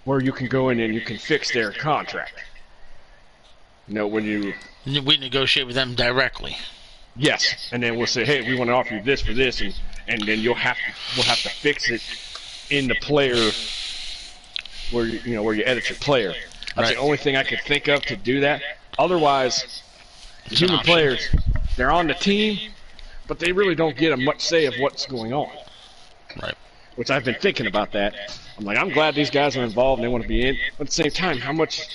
S2: where you can go in and you can fix their contract? You know, when you...
S1: We negotiate with them directly.
S2: Yes, and then we'll say, hey, we want to offer you this for this, and then we'll have to fix it in the player where you edit your player. That's
S1: Right.
S2: the only thing I could think of to do that. Otherwise, the
S1: It's an
S2: human
S1: option.
S2: players, they're on the team, but they really don't get a much say of what's going on.
S1: Right.
S2: Which I've been thinking about that. I'm like, I'm glad these guys are involved and they want to be in. But at the same time, how much...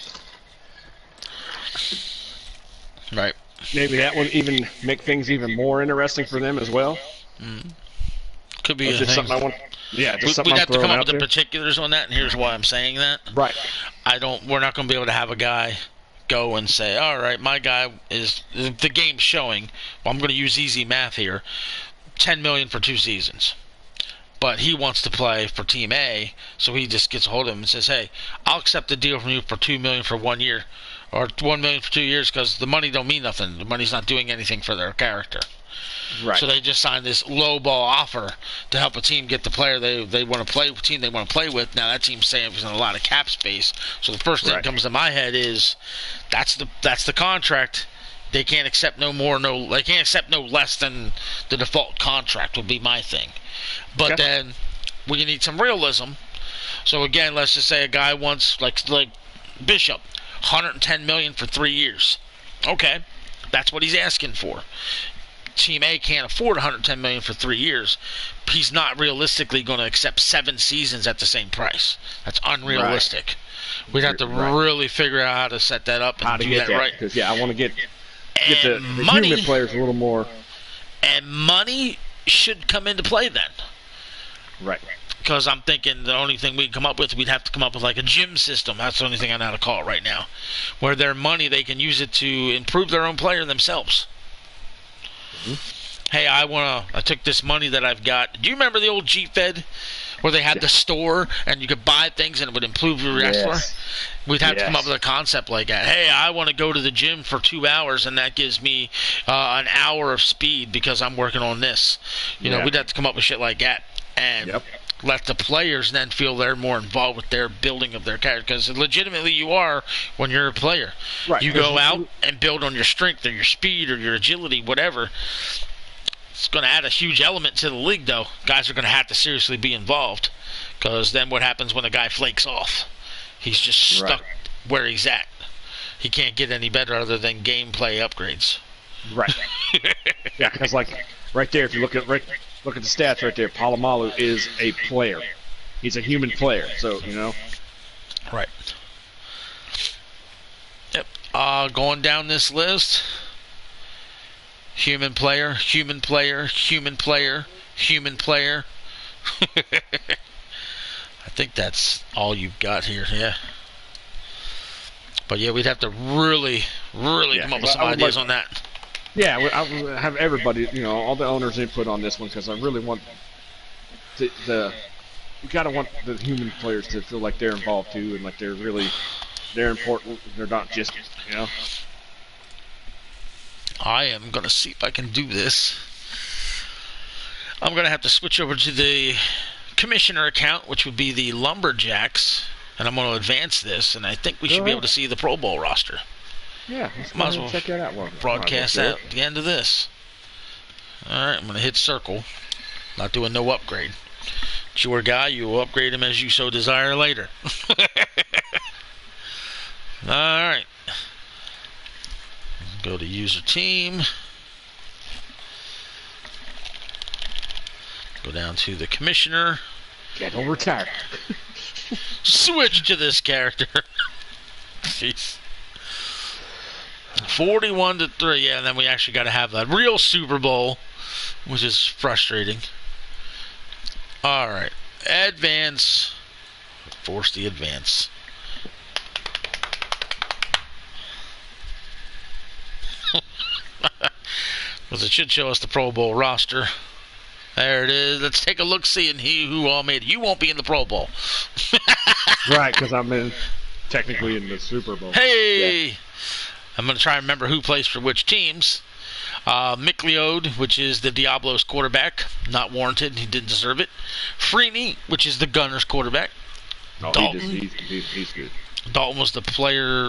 S1: Right.
S2: Maybe that would even make things even more interesting for them as well.
S1: Could be
S2: It's
S1: a
S2: just
S1: thing.
S2: something I want... Yeah, just something
S1: We'd
S2: I'm
S1: have to
S2: throwing
S1: come up
S2: out
S1: with the
S2: there.
S1: particulars on that, and here's why I'm saying that.
S2: Right.
S1: We're not going to be able to have a guy go and say, all right, my guy is, the game's showing, well, I'm going to use easy math here, $10 million for 2 seasons. But he wants to play for Team A, so he just gets a hold of him and says, hey, I'll accept the deal from you for $2 million for 1 year, or $1 million for 2 years, because the money don't mean nothing. The money's not doing anything for their character.
S2: Right.
S1: So they just signed this low ball offer to help a team get the player they want to play, team they want to play with. Now that team's saying there's a lot of cap space. So the first thing that comes to my head is that's the contract. They can't accept they can't accept no less than the default contract would be my thing. But then we need some realism. So again, let's just say a guy wants like Bishop, $110 million for 3 years. Okay, that's what he's asking for. Team A can't afford $110 million for 3 years. He's not realistically going to accept 7 seasons at the same price. That's unrealistic. Right. We'd have to really figure out how to set that up and do that right.
S2: Because I want to get the
S1: money,
S2: human players a little more.
S1: And money should come into play then.
S2: Right.
S1: Because I'm thinking the only thing we'd come up with, we'd have to come up with like a gym system. That's the only thing I know how to call it right now. Where their money, they can use it to improve their own player themselves. Hey, I took this money that I've got. Do you remember the old G-Fed where they had the store and you could buy things and it would improve your wrestler? We'd have to come up with a concept like that. Hey, I want to go to the gym for 2 hours and that gives me an hour of speed because I'm working on this. We'd have to come up with shit like that and let the players then feel they're more involved with their building of their character. Because legitimately you are when you're a player. Right. You go out and build on your strength or your speed or your agility, whatever. It's going to add a huge element to the league, though. Guys are going to have to seriously be involved. Because then what happens when a guy flakes off? He's just stuck where he's at. He can't get any better other than gameplay upgrades.
S2: Right. Yeah, because like right there, if you look at the stats right there, Palomalu is a player. He's a human player, so
S1: Right. Yep. Going down this list. Human player, human player, human player, human player. I think that's all you've got here, yeah. But yeah, we'd have to really come up with some ideas on that.
S2: Yeah, I would have everybody, all the owners' input on this one because I really want we gotta want the human players to feel like they're involved too and like they're important. They're not just
S1: I am going to see if I can do this. I'm going to have to switch over to the commissioner account, which would be the Lumberjacks, and I'm going to advance this, and I think we should be able to see the Pro Bowl roster.
S2: Yeah,
S1: might as well
S2: check that out.
S1: Broadcast that at the end of this. All right, I'm going to hit circle. Not doing no upgrade. It's your guy. You will upgrade him as you so desire later. All right. Go to user team. Go down to the commissioner.
S2: Don't retire.
S1: Switch to this character. Jeez. 41-3. Yeah, and then we actually got to have that real Super Bowl, which is frustrating. All right. Advance. Force the advance. Because it should show us the Pro Bowl roster. There it is. Let's take a look, see, and who all made it. You won't be in the Pro Bowl.
S2: Right, because I'm technically in the Super Bowl.
S1: Hey!
S2: Yeah.
S1: I'm going to try and remember who plays for which teams. Mick Leod, which is the Diablos quarterback. Not warranted. He didn't deserve it. Freeney, which is the Gunners quarterback.
S2: Oh,
S1: Dalton.
S2: He's good.
S1: Dalton was the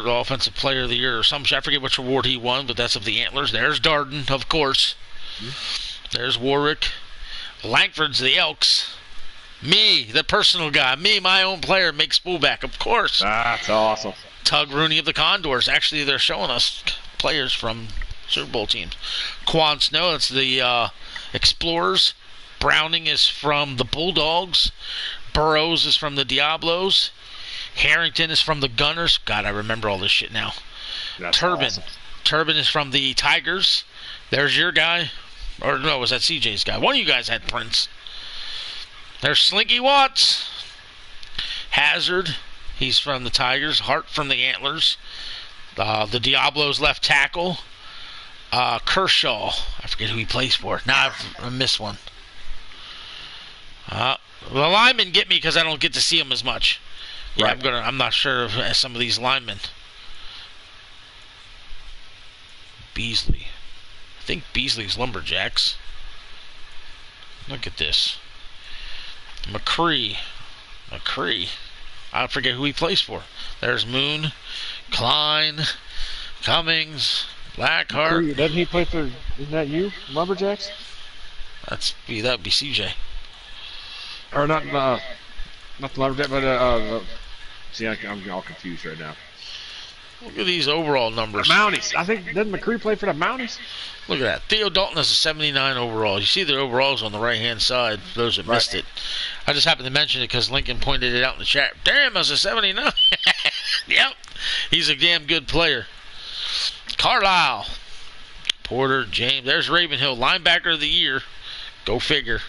S1: offensive player of the year or something. I forget which award he won, but that's of the Antlers. There's Darden, of course. There's Warwick. Langford's the Elks. Me, the personal guy. Me, my own player, makes fullback, of course.
S2: That's awesome.
S1: Tug Rooney of the Condors. Actually, they're showing us players from Super Bowl teams. Quan Snow, that's the Explorers. Browning is from the Bulldogs. Burrows is from the Diablos. Harrington is from the Gunners. God, I remember all this shit now.
S2: That's
S1: Turbin.
S2: awesome.
S1: Turbin is from the Tigers. There's your guy. Or no, was that CJ's guy? One of you guys had Prince. There's Slinky Watts. Hazard. He's from the Tigers. Hart from the Antlers. The Diablos left tackle. Kershaw. I forget who he plays for. Now I missed one. The linemen get me because I don't get to see them as much. Yeah,
S2: Right.
S1: I'm not sure of some of these linemen. Beasley. I think Beasley's Lumberjacks. Look at this. McCree. I forget who he plays for. There's Moon, Klein, Cummings, Blackheart.
S2: Doesn't he play for? Isn't that you, Lumberjacks?
S1: That'd be CJ.
S2: Or not the Lumberjacks, but see, I'm all confused right now.
S1: Look at these overall numbers.
S2: The Mounties. I think doesn't McCree play for the Mounties?
S1: Look at that. Theo Dalton has a 79 overall. You see the overalls on the right-hand side, for those that missed it. I just happened to mention it because Lincoln pointed it out in the chat. Damn, that's a 79. Yep. He's a damn good player. Carlisle. Porter, James. There's Ravenhill, linebacker of the year. Go figure.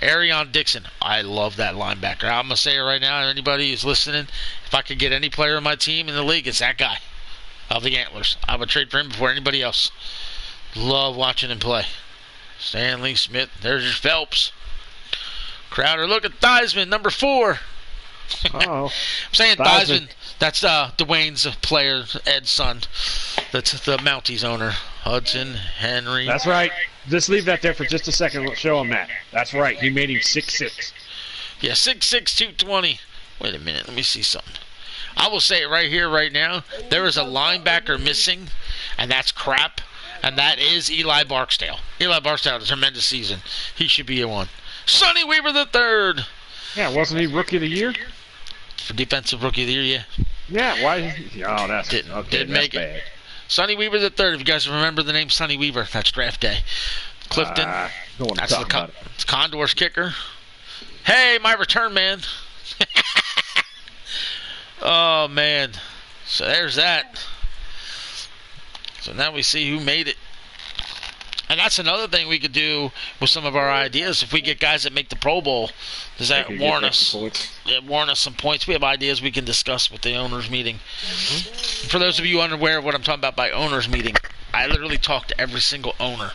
S1: Arion Dixon. I love that linebacker. I'm going to say it right now. Anybody who's listening, if I could get any player on my team in the league, it's that guy of the Antlers. I would trade for him before anybody else. Love watching him play. Stanley Smith. There's your Phelps. Crowder. Look at Theismann, number 4.
S2: Oh,
S1: I'm saying Theismann. That's Dwayne's player, Ed's son. That's the Mounties owner. Hudson, Henry.
S2: that's right. Just leave that there for just a second. We'll show him that. That's right. He made him 6'6".
S1: Yeah, 6'6", 220. Wait a minute. Let me see something. I will say it right here, right now. There is a linebacker missing, and that's crap. And that is Eli Barksdale. Eli Barksdale had a tremendous season. He should be a one. Sonny Weaver the third.
S2: Yeah, wasn't he Rookie of the Year?
S1: For Defensive Rookie of the Year, yeah.
S2: Yeah, why? Oh, that's
S1: Didn't
S2: okay.
S1: make
S2: That's
S1: it.
S2: bad.
S1: Sonny Weaver the third. If you guys remember the name Sonny Weaver, that's draft day. Clifton.
S2: Don't want to
S1: That's
S2: talk about it.
S1: it's Condor's kicker. Hey, my return man. Oh, man. So there's that. So now we see who made it. And that's another thing we could do with some of our ideas. If we get guys that make the Pro Bowl, does that
S2: Could
S1: warn
S2: get
S1: us?
S2: extra points.
S1: Warn us some points. We have ideas we can discuss with the owners meeting. For those of you unaware of what I'm talking about by owners meeting, I literally talk to every single owner,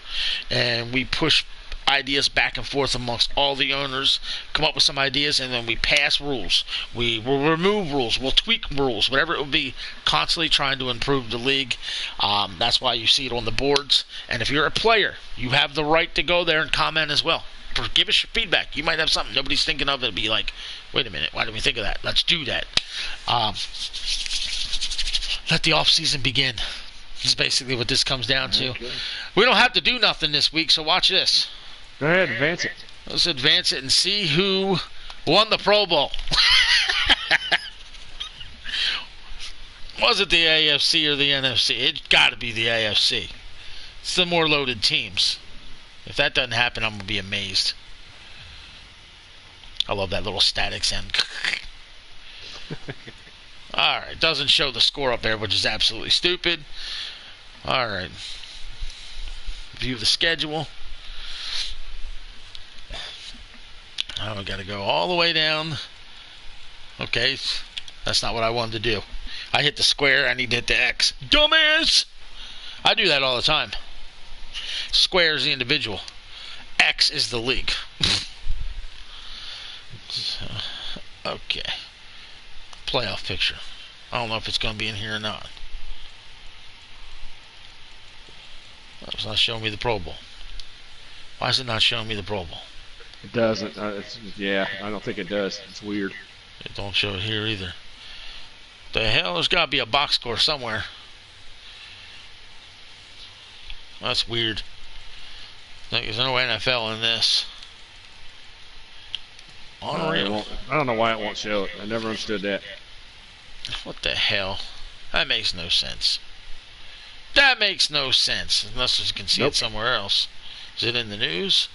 S1: and we push ideas back and forth amongst all the owners, come up with some ideas, and then we pass rules. We will remove rules. We'll tweak rules, whatever it will be, constantly trying to improve the league. That's why you see it on the boards. And if you're a player, you have the right to go there and comment as well. Give us your feedback. You might have something nobody's thinking of. It'll be like, wait a minute, why didn't we think of that? Let's do that. Let the off season begin. This is basically what this comes down to.
S2: Okay.
S1: We don't have to do nothing this week, so watch this.
S2: Go ahead, advance it.
S1: Let's advance it and see who won the Pro Bowl. Was it the AFC or the NFC? It's got to be the AFC. It's the more loaded teams. If that doesn't happen, I'm going to be amazed. I love that little static sound. Alright, doesn't show the score up there, which is absolutely stupid. Alright. View the schedule. Now we got to go all the way down. Okay, that's not what I wanted to do. I hit the square, I need to hit the X. Dumbass! I do that all the time. Square is the individual. X is the league. So, okay. Playoff picture. I don't know if it's going to be in here or not. It's not showing me the Pro Bowl. Why is it not showing me the Pro Bowl?
S2: It doesn't. Yeah, I don't think it does. It's weird.
S1: It don't show it here either. The hell? There's got to be a box score somewhere. That's weird. There's no NFL in this. Unreal.
S2: I don't know why it won't show it. I never understood that.
S1: What the hell? That makes no sense. That makes no sense. Unless you can see it somewhere else. Is it in the news?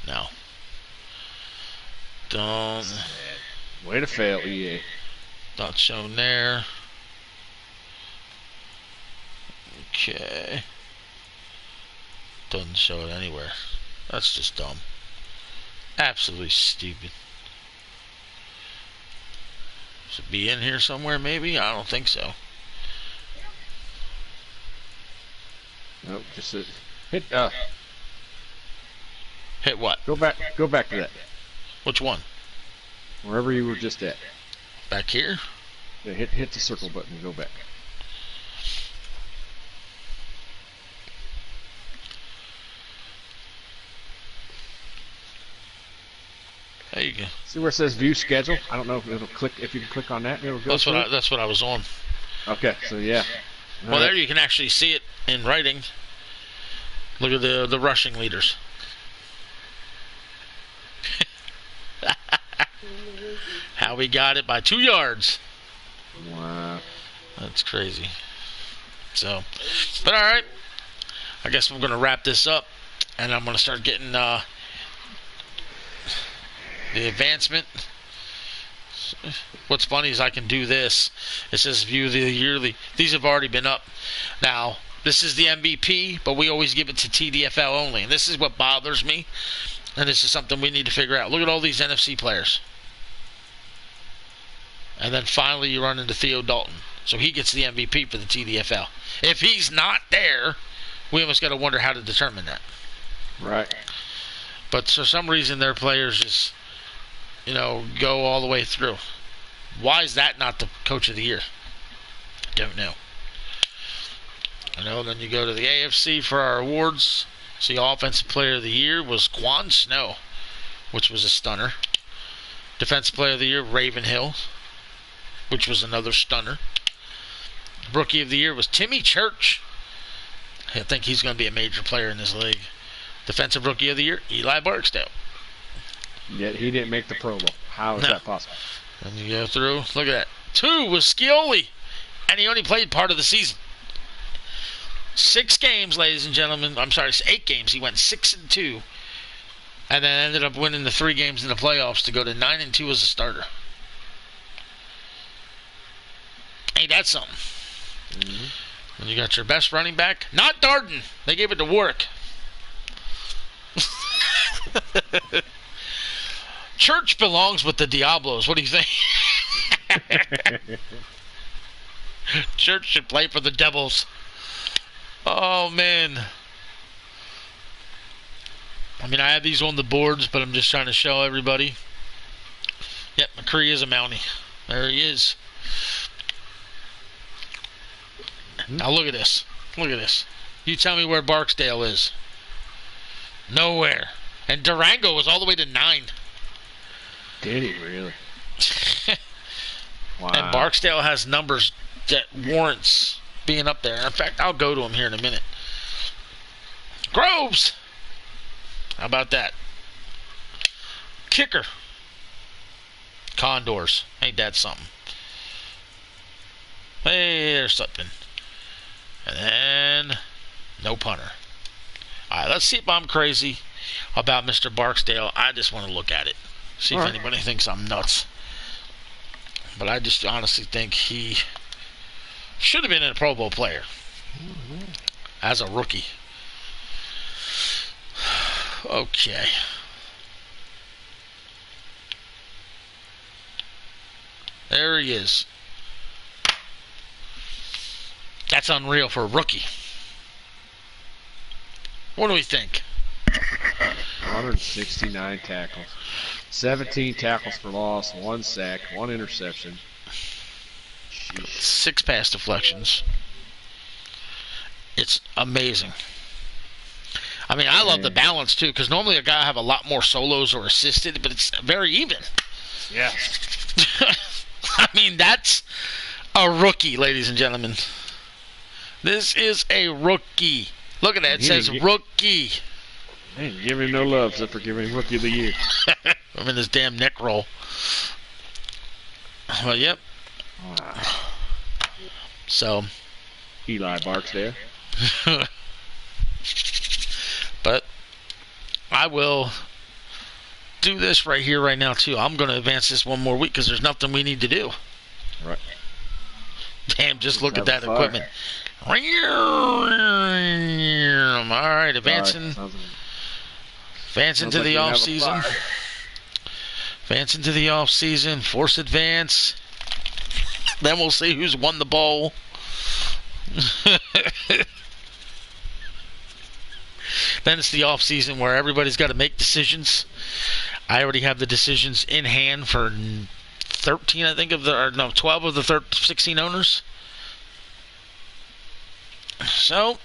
S1: No. Don't.
S2: Way to fail, EA.
S1: Not shown there. Okay. Doesn't show it anywhere. That's just dumb. Absolutely stupid. Should it be in here somewhere, maybe? I don't think so.
S2: Nope, just hit.
S1: Hit what?
S2: Go back to that.
S1: Which one?
S2: Wherever you were just at.
S1: Back here?
S2: Yeah, hit the circle button and go back.
S1: There you go.
S2: See where it says View Schedule? I don't know if it'll click. If you can click on that, it'll go.
S1: That's what I was on.
S2: Okay, so yeah.
S1: Well, there you can actually see it in writing. Look at the rushing leaders. How we got it by 2 yards.
S2: Wow.
S1: That's crazy. So, but all right. I guess I'm going to wrap this up, and I'm going to start getting the advancement. What's funny is I can do this. It says view the yearly. These have already been up. Now, this is the MVP, but we always give it to TDFL only. And this is what bothers me. And this is something we need to figure out. Look at all these NFC players. And then finally you run into Theo Dalton. So he gets the MVP for the TDFL. If he's not there, we almost got to wonder how to determine that.
S2: Right.
S1: But for some reason their players just, go all the way through. Why is that not the coach of the year? Don't know. Then you go to the AFC for our awards. See, Offensive Player of the Year was Quan Snow, which was a stunner. Defensive Player of the Year, Raven Hill, which was another stunner. Rookie of the Year was Timmy Church. I think he's going to be a major player in this league. Defensive Rookie of the Year, Eli Barksdale.
S2: Yet he didn't make the Pro Bowl. How is that possible?
S1: And you go through, look at that. 2 was Scioli, and he only played part of the season. 6 games, ladies and gentlemen. I'm sorry, 8 games. He went 6-2, and then ended up winning the 3 games in the playoffs to go to 9-2 as a starter. Ain't that something? Mm-hmm. And you got your best running back, not Darden. They gave it to Warwick. Church belongs with the Diablos. What do you think? Church should play for the Devils. Oh, man. I mean, I have these on the boards, but I'm just trying to show everybody. Yep, McCree is a Mountie. There he is. Now look at this. Look at this. You tell me where Barksdale is. Nowhere. And Durango was all the way to 9.
S2: Did he really? Wow.
S1: And Barksdale has numbers that warrants being up there. In fact, I'll go to him here in a minute. Groves! How about that? Kicker. Condors. Ain't that something? Hey, there's something. And then, no punter. Alright, let's see if I'm crazy about Mr. Barksdale. I just want to look at it. See if anybody thinks I'm nuts. But I just honestly think he should have been a Pro Bowl player. As a rookie. Okay. There he is. That's unreal for a rookie. What do we think?
S2: 169 tackles. 17 tackles for loss, 1 sack, 1 interception. Sheesh.
S1: 6 pass deflections. It's amazing. I mean, I love the balance, too, because normally a guy have a lot more solos or assisted, but it's very even.
S2: Yeah.
S1: I mean, that's a rookie, ladies and gentlemen. This is a rookie. Look at that. It says rookie.
S2: Man, give him no love except for giving him Rookie of the Year.
S1: I'm in this damn neck roll. Well, yep. So.
S2: Eli barks there.
S1: But I will do this right here, right now, too. I'm going to advance this one more week because there's nothing we need to do.
S2: Right.
S1: Damn, just look at that equipment. All right, advancing. Advancing to the off season. Advancing to the off season. Force advance. Then we'll see who's won the bowl. Then it's the off season where everybody's got to make decisions. I already have the decisions in hand for 13, I think, 12 of the 16 owners. So,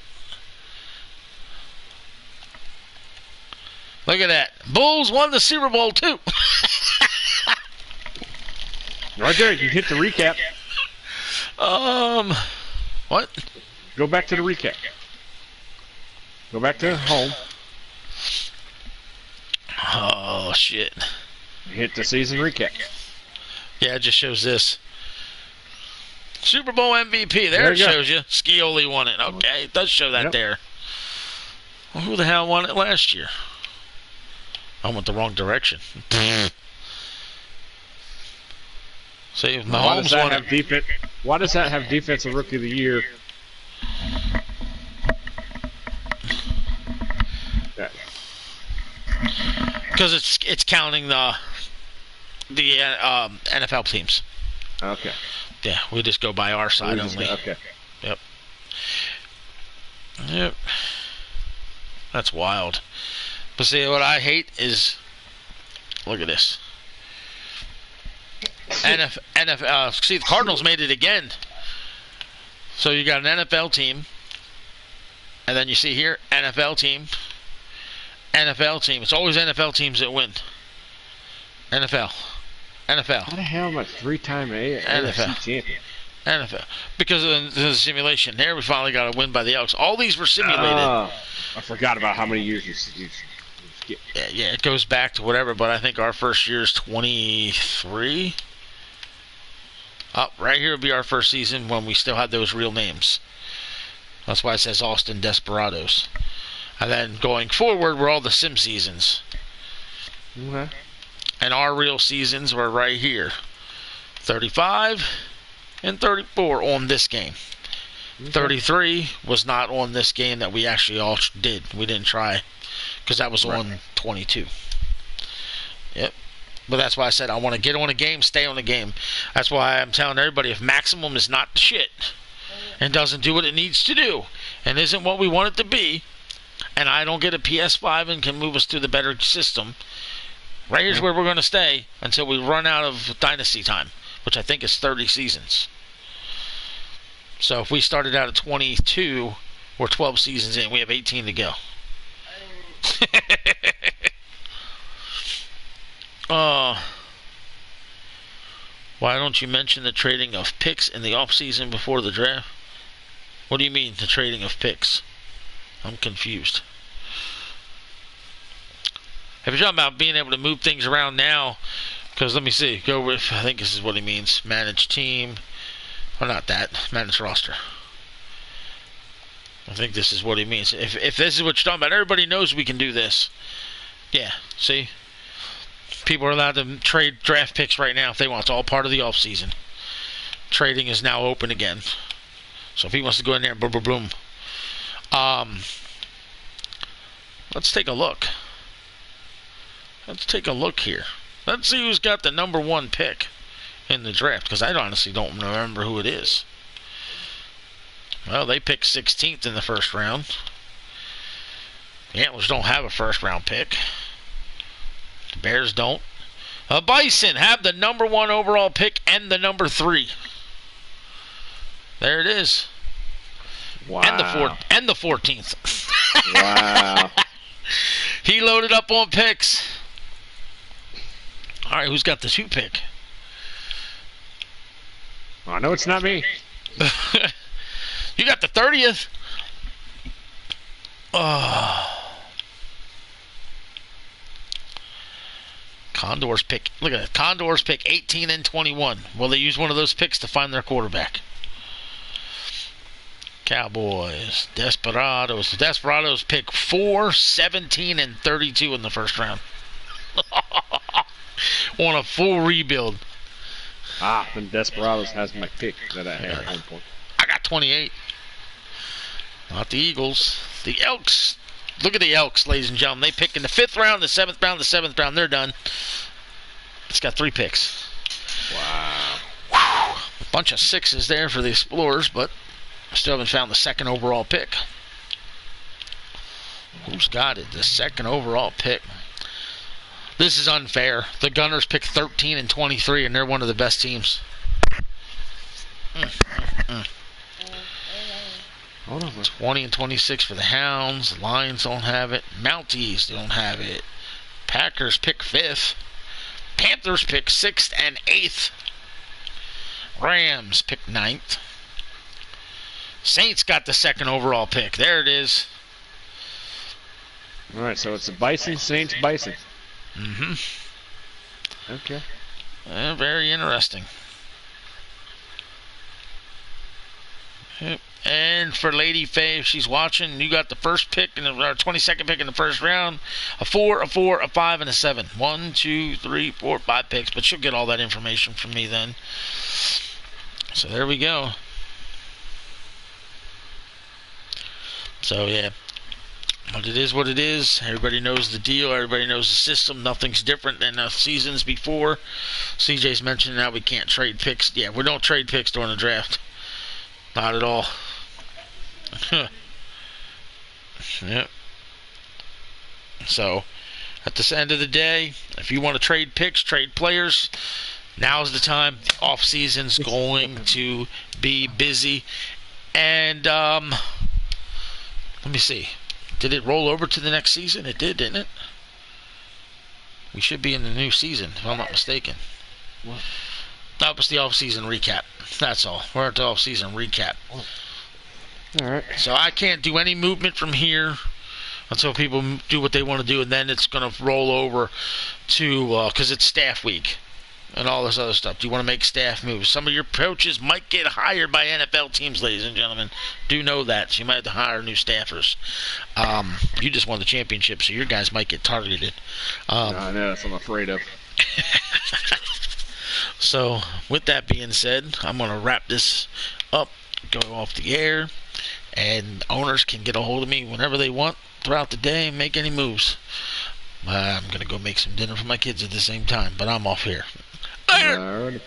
S1: look at that. Bulls won the Super Bowl, too.
S2: Right there, you hit the recap.
S1: What?
S2: Go back to the recap. Go back to home.
S1: Oh, shit.
S2: Hit the season recap.
S1: Yeah, it just shows this. Super Bowl MVP. There it shows you. Scioli won it. Okay, it does show that there. Well, who the hell won it last year? I went the wrong direction. See, if Mahomes won it.
S2: Why does that have Defensive Rookie of the Year?
S1: Because it's counting the NFL teams.
S2: Okay.
S1: Yeah, we just go by our side only.
S2: Okay.
S1: Yep. Yep. That's wild. But see, what I hate is, look at this. NFL. See, the Cardinals made it again. So you got an NFL team, and then you see here NFL team. NFL team. It's always NFL teams that win. NFL.
S2: How the hell am I 3-time NFC champion?
S1: NFL. Because of the simulation. There we finally got a win by the Elks. All these were simulated.
S2: I forgot about how many years you skipped.
S1: Yeah, it goes back to whatever, but I think our first year is 23. Right here would be our first season when we still had those real names. That's why it says Austin Desperados. And then going forward were all the sim seasons.
S2: Okay.
S1: And our real seasons were right here. 35 and 34 on this game. Okay. 33 was not on this game that we actually all did. We didn't try because that was on 22. Yep. But that's why I said I want to get on a game, stay on a game. That's why I'm telling everybody if Maximum is not the shit and doesn't do what it needs to do and isn't what we want it to be, and I don't get a PS5 and can move us to the better system, right here's where we're going to stay until we run out of Dynasty time, which I think is 30 seasons. So if we started out at 22, we're 12 seasons in. We have 18 to go. Why don't you mention the trading of picks in the offseason before the draft? What do you mean, the trading of picks? I'm confused. If you're talking about being able to move things around now, because let me see, go with, I think this is what he means, manage team, or not that, manage roster. I think this is what he means. If this is what you're talking about, everybody knows we can do this. Yeah, see? People are allowed to trade draft picks right now if they want. It's all part of the offseason. Trading is now open again. So if he wants to go in there, boom, boom, boom. Let's take a look. Let's take a look here. Let's see who's got the number 1 pick in the draft, because I honestly don't remember who it is. Well, they picked 16th in the first round. The Antlers don't have a first round pick. Bears don't. The Bison have the number 1 overall pick and the number 3. There it is.
S2: Wow.
S1: And the 14th.
S2: Wow.
S1: He loaded up on picks. All right, who's got the 2 pick?
S2: I know it's not me.
S1: You got the 30th. Oh. Condors pick. Look at that. Condors pick 18 and 21. Will they use one of those picks to find their quarterback? Cowboys. Desperados. The Desperados pick 4, 17, and 32 in the first round. On a full rebuild.
S2: Then Desperados has my pick that I had at one point.
S1: I got 28. Not the Eagles. The Elks. Look at the Elks, ladies and gentlemen. They pick in the 5th round, the 7th round, the 7th round. They're done. It's got 3 picks.
S2: Wow.
S1: A bunch of 6s there for the Explorers, but I still haven't found the 2nd overall pick. Who's got it? The 2nd overall pick. This is unfair. The Gunners pick 13 and 23, and they're one of the best teams.
S2: Hold on,
S1: 20 and 26 for the Hounds. Lions don't have it. Mounties don't have it. Packers pick 5th. Panthers pick 6th and 8th. Rams pick 9th. Saints got the 2nd overall pick. There it is.
S2: All right, so it's the Bison, Saints, Bison.
S1: Mm-hmm.
S2: Okay.
S1: Very interesting. Yep. And for Lady Faye, if she's watching, you got the first pick and the 22nd pick in the first round. A 4, a 4, a 5, and a 7. 1, 2, 3, 4, 5 picks. But she'll get all that information from me then. So there we go. So yeah. But it is what it is. Everybody knows the deal. Everybody knows the system. Nothing's different than the seasons before. CJ's mentioned now we can't trade picks. Yeah, we don't trade picks during the draft. Not at all. Yep. So, at the end of the day, if you want to trade picks, trade players, now's the time. The off-season's going to be busy. And, let me see. Did it roll over to the next season? It did, didn't it? We should be in the new season, if I'm not mistaken.
S2: What?
S1: That was the off-season recap. That's all. We're at the off-season recap.
S2: All right.
S1: So I can't do any movement from here until people do what they want to do, and then it's going to roll over to, because it's staff week and all this other stuff. Do you want to make staff moves? Some of your coaches might get hired by NFL teams, ladies and gentlemen. Do know that. So you might have to hire new staffers. You just won the championship, so your guys might get targeted.
S2: I know, that's what I'm afraid of.
S1: So, with that being said, I'm going to wrap this up, go off the air, and owners can get a hold of me whenever they want throughout the day and make any moves. I'm going to go make some dinner for my kids at the same time, but I'm off here.
S2: All right.